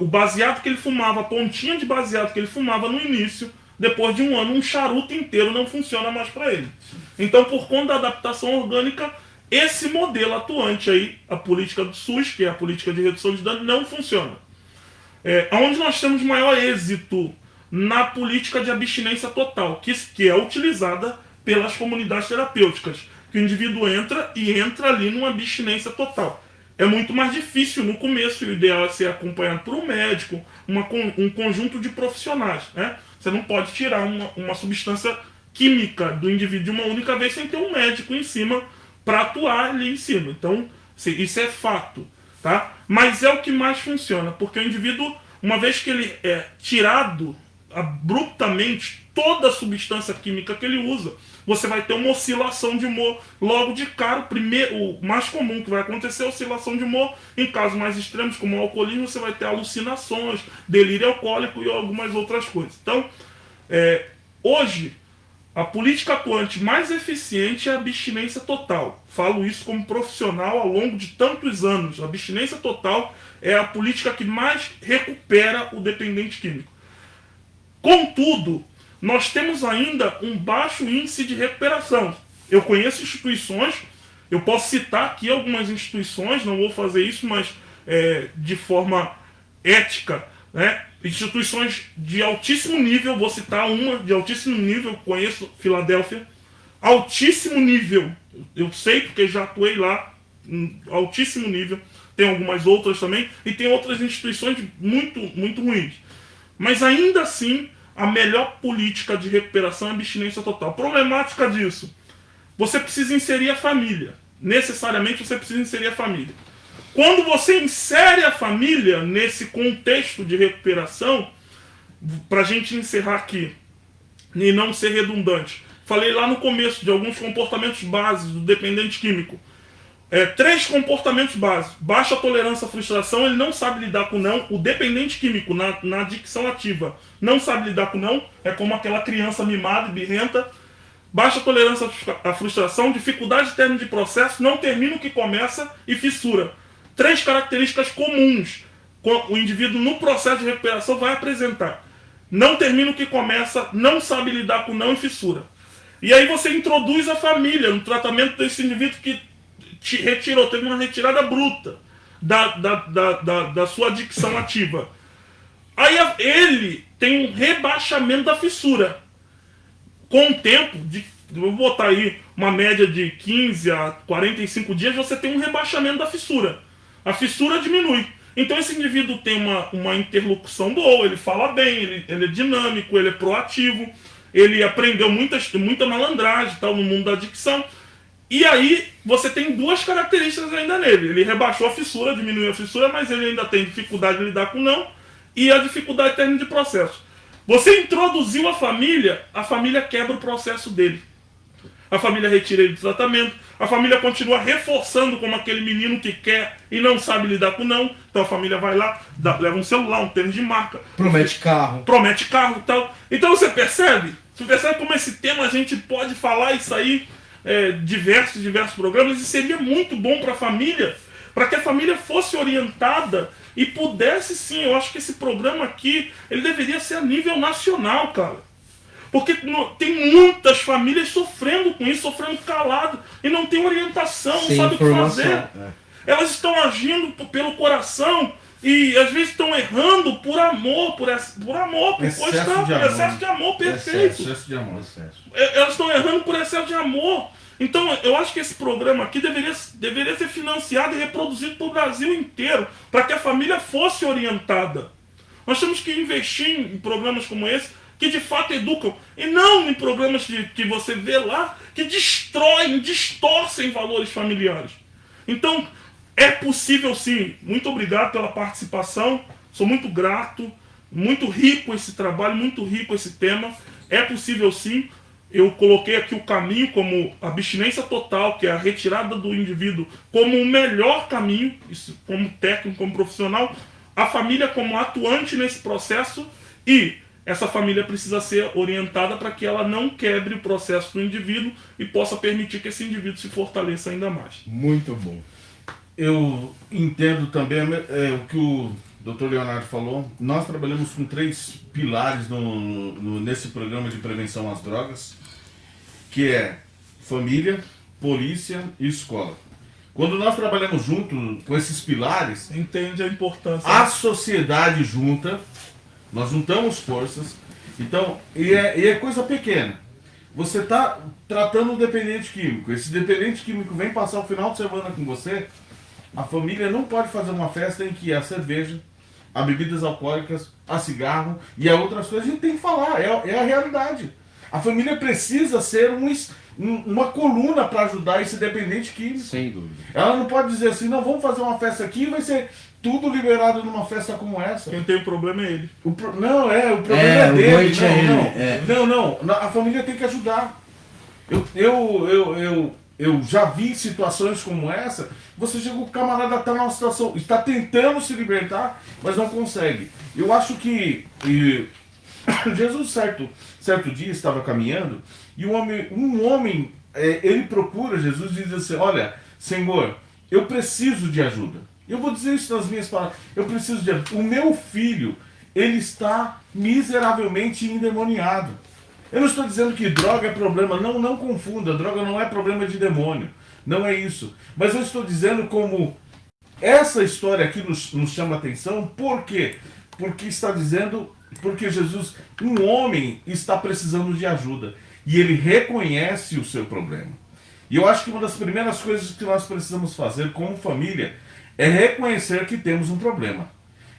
o baseado que ele fumava, a pontinha de baseado que ele fumava no início, depois de um ano, um charuto inteiro não funciona mais para ele. Então, por conta da adaptação orgânica, esse modelo atuante aí, a política do SUS, que é a política de redução de dano, não funciona. Onde nós temos maior êxito na política de abstinência total, que é utilizada pelas comunidades terapêuticas, que o indivíduo entra ali numa abstinência total. É muito mais difícil no começo, o ideal é ser acompanhado por um médico, um conjunto de profissionais, né? Você não pode tirar uma substância química do indivíduo de uma única vez sem ter um médico em cima para atuar ali em cima. Então, isso é fato, tá? Mas é o que mais funciona, porque o indivíduo, uma vez que ele é tirado abruptamente toda a substância química que ele usa, você vai ter uma oscilação de humor logo de cara. O mais comum que vai acontecer é a oscilação de humor. Em casos mais extremos, como o alcoolismo, você vai ter alucinações, delírio alcoólico e algumas outras coisas. Então, hoje, a política atuante mais eficiente é a abstinência total. Falo isso como profissional ao longo de tantos anos. A abstinência total é a política que mais recupera o dependente químico. Contudo, nós temos ainda um baixo índice de recuperação. Eu conheço instituições, eu posso citar aqui algumas instituições, não vou fazer isso, mas de forma ética, né? Instituições de altíssimo nível, vou citar uma de altíssimo nível, conheço Filadélfia, altíssimo nível, eu sei porque já atuei lá, altíssimo nível, tem algumas outras também, e tem outras instituições muito, muito ruins. Mas ainda assim, a melhor política de recuperação é a abstinência total. Problemática disso, você precisa inserir a família, necessariamente você precisa inserir a família. Quando você insere a família nesse contexto de recuperação, para a gente encerrar aqui, e não ser redundante, falei lá no começo de alguns comportamentos básicos do dependente químico. 3 comportamentos básicos. Baixa tolerância à frustração, ele não sabe lidar com não. O dependente químico, na adicção ativa, não sabe lidar com não. É como aquela criança mimada e birrenta. Baixa tolerância à frustração, dificuldade de término de processo, não termina o que começa e fissura. 3 características comuns o indivíduo no processo de recuperação vai apresentar. Não termina o que começa, não sabe lidar com não e fissura. E aí você introduz a família no tratamento desse indivíduo que teve uma retirada bruta da sua adicção ativa. Aí ele tem um rebaixamento da fissura. Com o tempo, vou botar aí uma média de 15 a 45 dias, você tem um rebaixamento da fissura. A fissura diminui. Então esse indivíduo tem uma interlocução boa, ele fala bem, ele é dinâmico, ele é proativo, ele aprendeu muita malandragem tal, no mundo da adicção. E aí você tem 2 características ainda nele. Ele rebaixou a fissura, diminuiu a fissura, mas ele ainda tem dificuldade de lidar com não e a dificuldade de término de processo. Você introduziu a família quebra o processo dele. A família retira ele do tratamento, a família continua reforçando como aquele menino que quer e não sabe lidar com não. Então a família vai lá, leva um celular, um tênis de marca. Promete carro E tal. Então você percebe como esse tema a gente pode falar isso aí, diversos programas, e seria muito bom para a família, para que a família fosse orientada e pudesse sim, eu acho que esse programa aqui, ele deveria ser a nível nacional, cara. Porque tem muitas famílias sofrendo com isso, sofrendo calado, e não tem orientação, não sabe o que fazer. Elas estão agindo pelo coração, e às vezes estão errando por amor, por excesso de amor, perfeito. Excesso de amor. Elas estão errando por excesso de amor. Então eu acho que esse programa aqui deveria ser financiado e reproduzido para o Brasil inteiro, para que a família fosse orientada. Nós temos que investir em programas como esse, que de fato educam, e não em programas que você vê lá, que distorcem valores familiares. Então, é possível sim. Muito obrigado pela participação, sou muito grato, muito rico esse trabalho, muito rico esse tema. É possível sim. Eu coloquei aqui o caminho como abstinência total, que é a retirada do indivíduo como o melhor caminho, isso como técnico, como profissional, a família como atuante nesse processo, e essa família precisa ser orientada para que ela não quebre o processo do indivíduo e possa permitir que esse indivíduo se fortaleça ainda mais. Muito bom. Eu entendo também o que o Dr. Leonardo falou, nós trabalhamos com 3 pilares nesse programa de prevenção às drogas, que é família, polícia e escola. Quando nós trabalhamos junto com esses pilares, Entende a importância. a sociedade junta, nós juntamos forças, então, e é coisa pequena. Você está tratando um dependente químico, esse dependente químico vem passar o final de semana com você, a família não pode fazer uma festa em que há cerveja, há bebidas alcoólicas, há cigarro e há outras coisas, a gente tem que falar, é a realidade. A família precisa ser uma coluna para ajudar esse dependente químico. Sem dúvida. Ela não pode dizer assim, não, vamos fazer uma festa aqui e vai ser tudo liberado numa festa como essa. Quem tem o problema é ele. O problema é o dele. doente é ele, Não, a família tem que ajudar. Eu já vi situações como essa, você chega, o camarada está numa situação, está tentando se libertar, mas não consegue. Eu acho que Jesus, certo dia, estava caminhando, e um homem, ele procura Jesus e diz assim, olha, Senhor, eu preciso de ajuda. Eu vou dizer isso nas minhas palavras, eu preciso de ajuda. O meu filho, ele está miseravelmente endemoniado. Eu não estou dizendo que droga é problema, não confunda, droga não é problema de demônio, não é isso. Mas eu estou dizendo como essa história aqui nos chama atenção, por quê? Porque Jesus, um homem, está precisando de ajuda, e ele reconhece o seu problema. E eu acho que uma das primeiras coisas que nós precisamos fazer como família é reconhecer que temos um problema,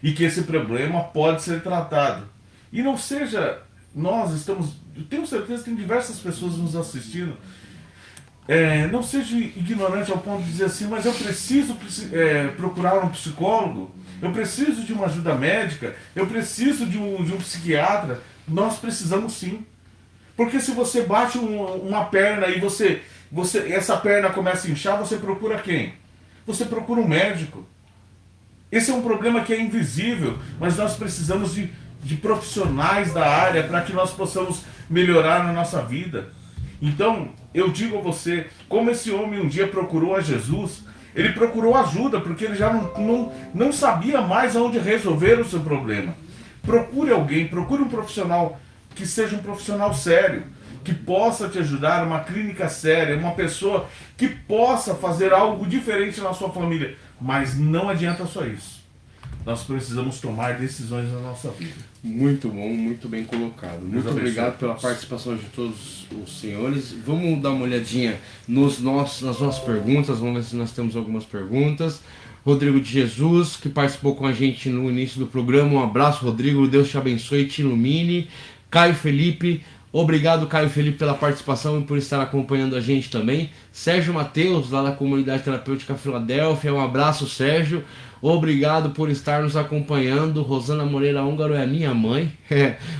e que esse problema pode ser tratado. E não seja... eu tenho certeza que tem diversas pessoas nos assistindo. Não seja ignorante ao ponto de dizer assim, mas eu preciso procurar um psicólogo, eu preciso de uma ajuda médica, eu preciso de um psiquiatra. Nós precisamos sim. Porque se você bate uma perna e essa perna começa a inchar, você procura quem? Você procura um médico. Esse é um problema que é invisível, mas nós precisamos de profissionais da área para que nós possamos melhorar na nossa vida. Então, eu digo a você, como esse homem um dia procurou a Jesus, ele procurou ajuda, porque ele já não sabia mais aonde resolver o seu problema. Procure alguém, procure um profissional que seja um profissional sério, que possa te ajudar, uma clínica séria, uma pessoa que possa fazer algo diferente na sua família. Mas não adianta só isso. Nós precisamos tomar decisões na nossa vida. Muito bom, muito bem colocado. Muito obrigado pela participação de todos os senhores. Vamos dar uma olhadinha nas nossas perguntas, vamos ver se nós temos algumas perguntas. Rodrigo de Jesus, que participou com a gente no início do programa. Um abraço, Rodrigo. Deus te abençoe e te ilumine. Caio Felipe, obrigado, Caio Felipe, pela participação e por estar acompanhando a gente também. Sérgio Mateus, lá da Comunidade Terapêutica Filadélfia. Um abraço, Sérgio. Obrigado por estar nos acompanhando. Rosana Moreira Húngaro é a minha mãe.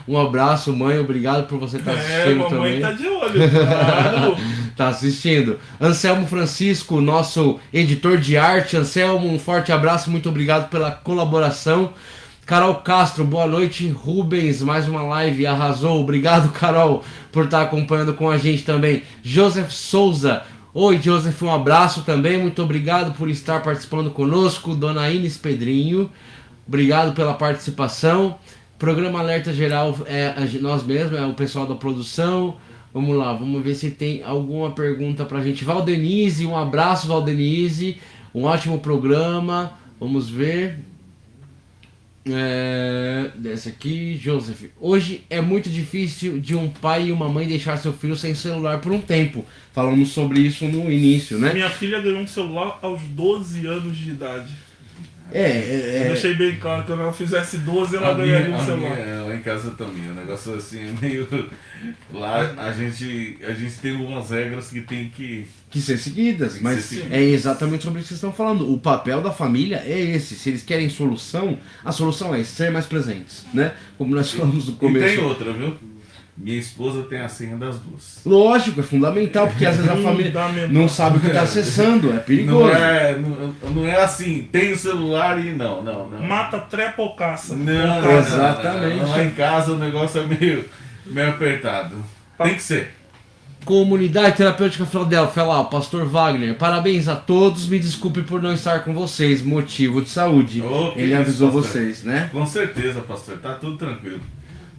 Um abraço, mãe. Obrigado por você estar assistindo também. Mamãe tá de olho. Claro. Tá assistindo. Anselmo Francisco, nosso editor de arte. Anselmo, um forte abraço. Muito obrigado pela colaboração. Carol Castro, boa noite. Rubens, mais uma live, arrasou. Obrigado, Carol, por estar acompanhando com a gente também. Joseph Souza. Oi, Joseph, um abraço também, muito obrigado por estar participando conosco. Dona Inês Pedrinho, obrigado pela participação. Programa Alerta Geral é nós mesmos, é o pessoal da produção. Vamos lá, vamos ver se tem alguma pergunta pra gente. Valdenise, um abraço, Valdenise, um ótimo programa, vamos ver. Dessa aqui, Joseph. Hoje é muito difícil de um pai e uma mãe deixar seu filho sem celular por um tempo. Falamos sobre isso no início, né? Minha filha ganhou um celular aos 12 anos de idade. Eu deixei bem claro que quando ela fizesse 12 ela ganharia um celular. Lá em casa também, o negócio assim é meio... Lá a gente tem algumas regras que tem que ser seguidas, mas ser seguidas. É exatamente sobre isso que vocês estão falando. O papel da família é esse. Se eles querem solução, a solução é ser mais presentes, né? Como nós falamos no começo. E tem outra, viu? Minha esposa tem a senha das duas. Lógico, é fundamental, porque às vezes a família não sabe o que está acessando, é perigoso. Não é assim, tem o celular e não. Mata, trepa ou caça. Não, exatamente. Lá em casa o negócio é meio apertado. Tem que ser. Comunidade Terapêutica Filadélfia, lá, o Pastor Wagner. Parabéns a todos, me desculpe por não estar com vocês, motivo de saúde. Oh, que Ele isso, avisou pastor. vocês, né? Com certeza, pastor. Tá tudo tranquilo.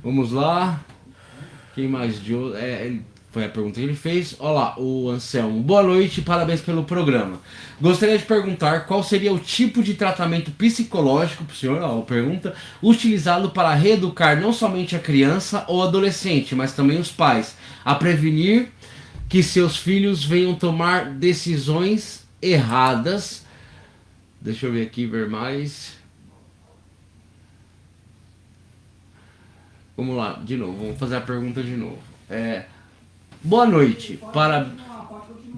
Vamos lá. Quem mais de outro? Foi a pergunta que ele fez. Olha lá, o Anselmo. Boa noite, parabéns pelo programa. Gostaria de perguntar qual seria o tipo de tratamento psicológico, pro senhor, ó, pergunta, utilizado para reeducar não somente a criança ou adolescente, mas também os pais, a prevenir que seus filhos venham tomar decisões erradas. Deixa eu ver aqui, ver mais. Vamos lá, de novo, vamos fazer a pergunta de novo. Boa noite,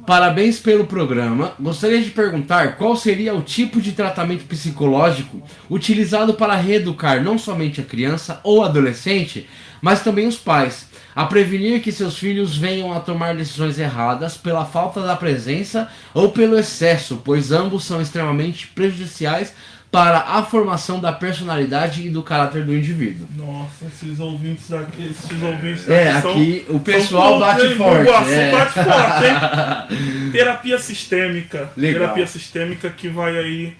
parabéns pelo programa. Gostaria de perguntar qual seria o tipo de tratamento psicológico utilizado para reeducar não somente a criança ou adolescente, mas também os pais, a prevenir que seus filhos venham a tomar decisões erradas pela falta da presença ou pelo excesso, pois ambos são extremamente prejudiciais para a formação da personalidade e do caráter do indivíduo. Nossa, esses ouvintes daqui são, aqui o pessoal são bate todos, forte. Bate forte, hein? Terapia sistêmica. Legal. Terapia sistêmica que vai aí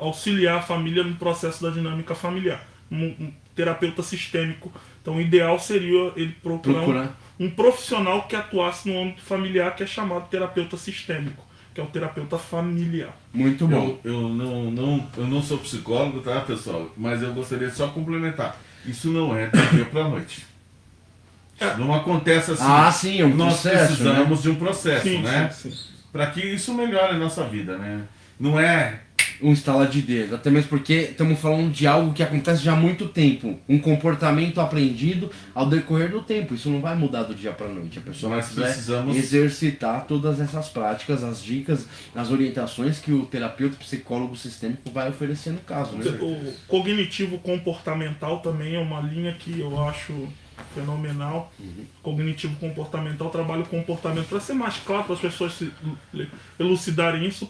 auxiliar a família no processo da dinâmica familiar. Um terapeuta sistêmico. Então o ideal seria ele procurar um profissional que atuasse no âmbito familiar, que é chamado terapeuta sistêmico, que é o terapeuta familiar. Muito bom. Eu não sou psicólogo, tá, pessoal? Mas eu gostaria de só complementar. Isso não é do dia pra noite. Não acontece assim. Ah, sim, é um Nós processo, precisamos de um processo, Sim, né? sim. Para que isso melhore a nossa vida, né? Não é Um instalar de dedo, até mesmo porque estamos falando de algo que acontece já há muito tempo, um comportamento aprendido ao decorrer do tempo. Isso não vai mudar do dia para noite. A pessoa Nós vai precisamos exercitar todas essas práticas, as dicas, as orientações que o terapeuta psicólogo sistêmico vai oferecer no caso, né? O cognitivo comportamental também é uma linha que eu acho fenomenal. Cognitivo comportamental trabalha o comportamento, para ser mais claro para as pessoas se elucidarem isso.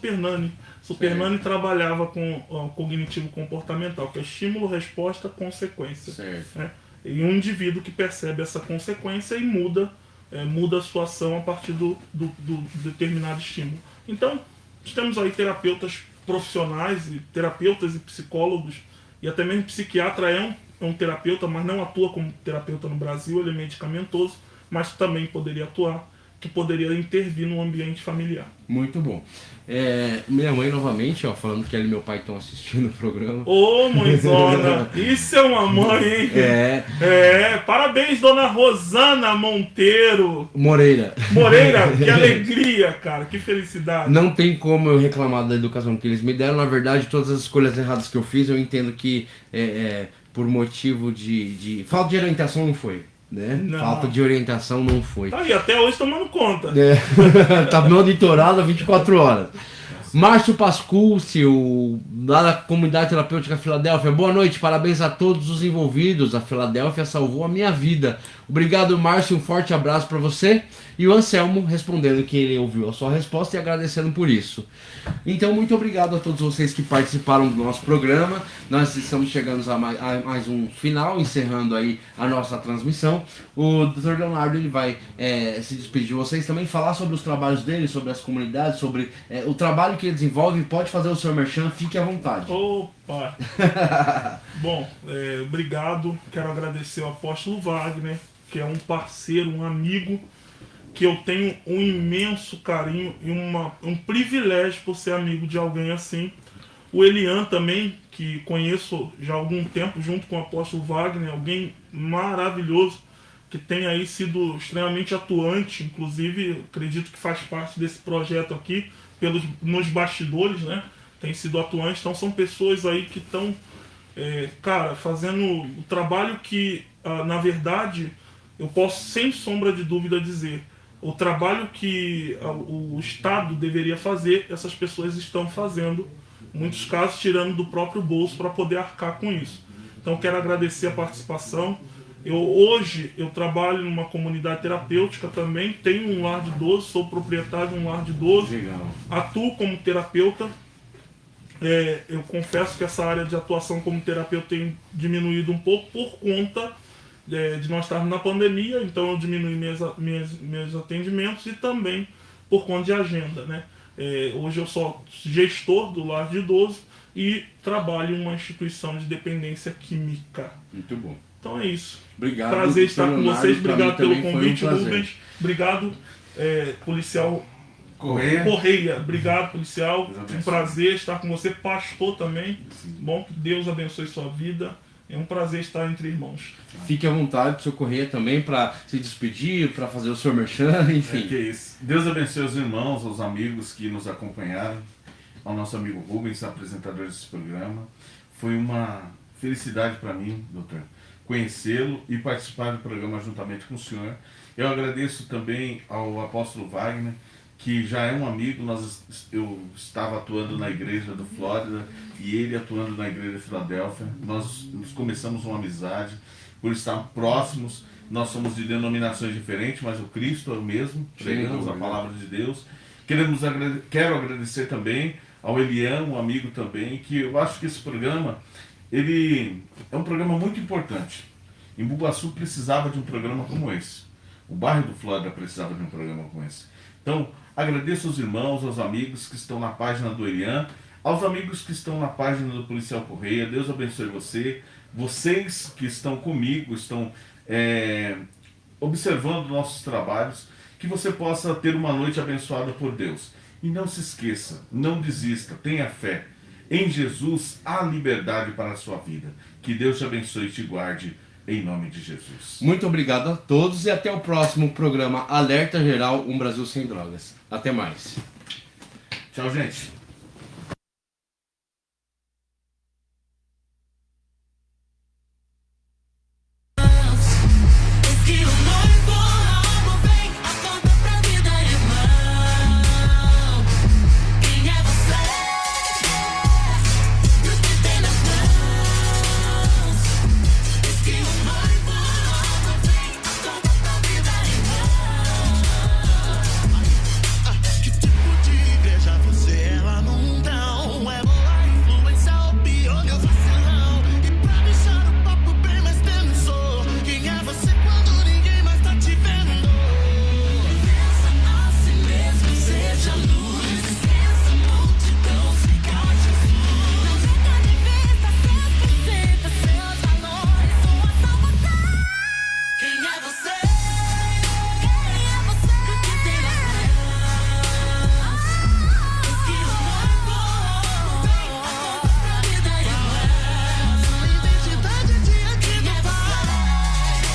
Super Nani trabalhava com o cognitivo comportamental, que é estímulo, resposta, consequência. Certo. Né? E um indivíduo que percebe essa consequência e muda a sua ação a partir do determinado estímulo. Então, temos aí terapeutas profissionais, terapeutas e psicólogos, e até mesmo psiquiatra é um terapeuta, mas não atua como terapeuta no Brasil, ele é medicamentoso, mas também poderia atuar, que poderia intervir no ambiente familiar. Muito bom. Minha mãe novamente, ó, falando que ela e meu pai estão assistindo o programa. Ô, mãezona, isso é uma mãe, hein? Parabéns, dona Rosana Monteiro. Moreira, Que alegria, cara, que felicidade. não tem como eu reclamar da educação que eles me deram. Na verdade, todas as escolhas erradas que eu fiz, eu entendo que por motivo de falta de orientação não foi, né? Não. Falta de orientação não foi. Tá aí, até hoje tomando conta. Tá monitorado há 24 horas. Márcio Pascúcio, lá da Comunidade Terapêutica Filadélfia. Boa noite, parabéns a todos os envolvidos. A Filadélfia salvou a minha vida. Obrigado, Márcio, um forte abraço para você. E o Anselmo respondendo que ele ouviu a sua resposta e agradecendo por isso. Então, muito obrigado a todos vocês que participaram do nosso programa. Nós estamos chegando a mais um final, encerrando aí a nossa transmissão. O Dr. Leonardo ele vai se despedir de vocês, também falar sobre os trabalhos dele, sobre as comunidades, sobre o trabalho que ele desenvolve. Pode fazer o seu merchan, fique à vontade. Opa! Bom, obrigado. Quero agradecer ao apóstolo Wagner, que é um parceiro, um amigo, que eu tenho um imenso carinho e um privilégio por ser amigo de alguém assim. O Elian também, que conheço já há algum tempo, junto com o apóstolo Wagner, alguém maravilhoso, que tem aí sido extremamente atuante, inclusive acredito que faz parte desse projeto aqui, nos bastidores, né? Tem sido atuante, então são pessoas aí que estão, fazendo o trabalho que, na verdade, eu posso sem sombra de dúvida dizer, o trabalho que o Estado deveria fazer, essas pessoas estão fazendo, em muitos casos tirando do próprio bolso para poder arcar com isso. Então quero agradecer a participação. Hoje eu trabalho numa comunidade terapêutica também, tenho um lar de idoso, sou proprietário de um lar de idoso, Legal. atuo como terapeuta. Eu confesso que essa área de atuação como terapeuta tem diminuído um pouco por conta de nós estarmos na pandemia, então eu diminui meus atendimentos e também por conta de agenda, né? Hoje eu sou gestor do lar de idoso e trabalho em uma instituição de dependência química. Muito bom. Então é isso. Obrigado. Prazer estar com Leonardo, vocês. pra Obrigado mim pelo também foi um convite, prazer. Rubens. Obrigado, policial Correia. Correia. Obrigado, policial. Deus abençoe. Um prazer estar com você, pastor também. Bom, que Deus abençoe sua vida. É um prazer estar entre irmãos. Fique à vontade, seu Correia, também, para se despedir, para fazer o seu merchan, enfim. Que isso. Deus abençoe os irmãos, os amigos que nos acompanharam, ao nosso amigo Rubens, apresentador desse programa. Foi uma felicidade para mim, doutor, conhecê-lo e participar do programa juntamente com o senhor. Eu agradeço também ao apóstolo Wagner, que já é um amigo. Eu estava atuando na igreja do Flórida e ele atuando na igreja de Filadélfia. Nós começamos uma amizade por estar próximos. Nós somos de denominações diferentes, mas o Cristo é o mesmo. Pregamos a palavra de Deus. Quero agradecer também ao Elian, um amigo também, que eu acho que esse programa, ele é um programa muito importante. Em Bugaçu precisava de um programa como esse. O bairro do Flórida precisava de um programa como esse. Então, agradeço aos irmãos, aos amigos que estão na página do Elian, aos amigos que estão na página do Policial Correia. Deus abençoe você. Vocês que estão comigo, estão observando nossos trabalhos, que você possa ter uma noite abençoada por Deus. E não se esqueça, não desista, tenha fé. Em Jesus há liberdade para a sua vida. Que Deus te abençoe e te guarde, em nome de Jesus. Muito obrigado a todos e até o próximo programa Alerta Geral, Brasil Sem Drogas. Até mais. Tchau, gente.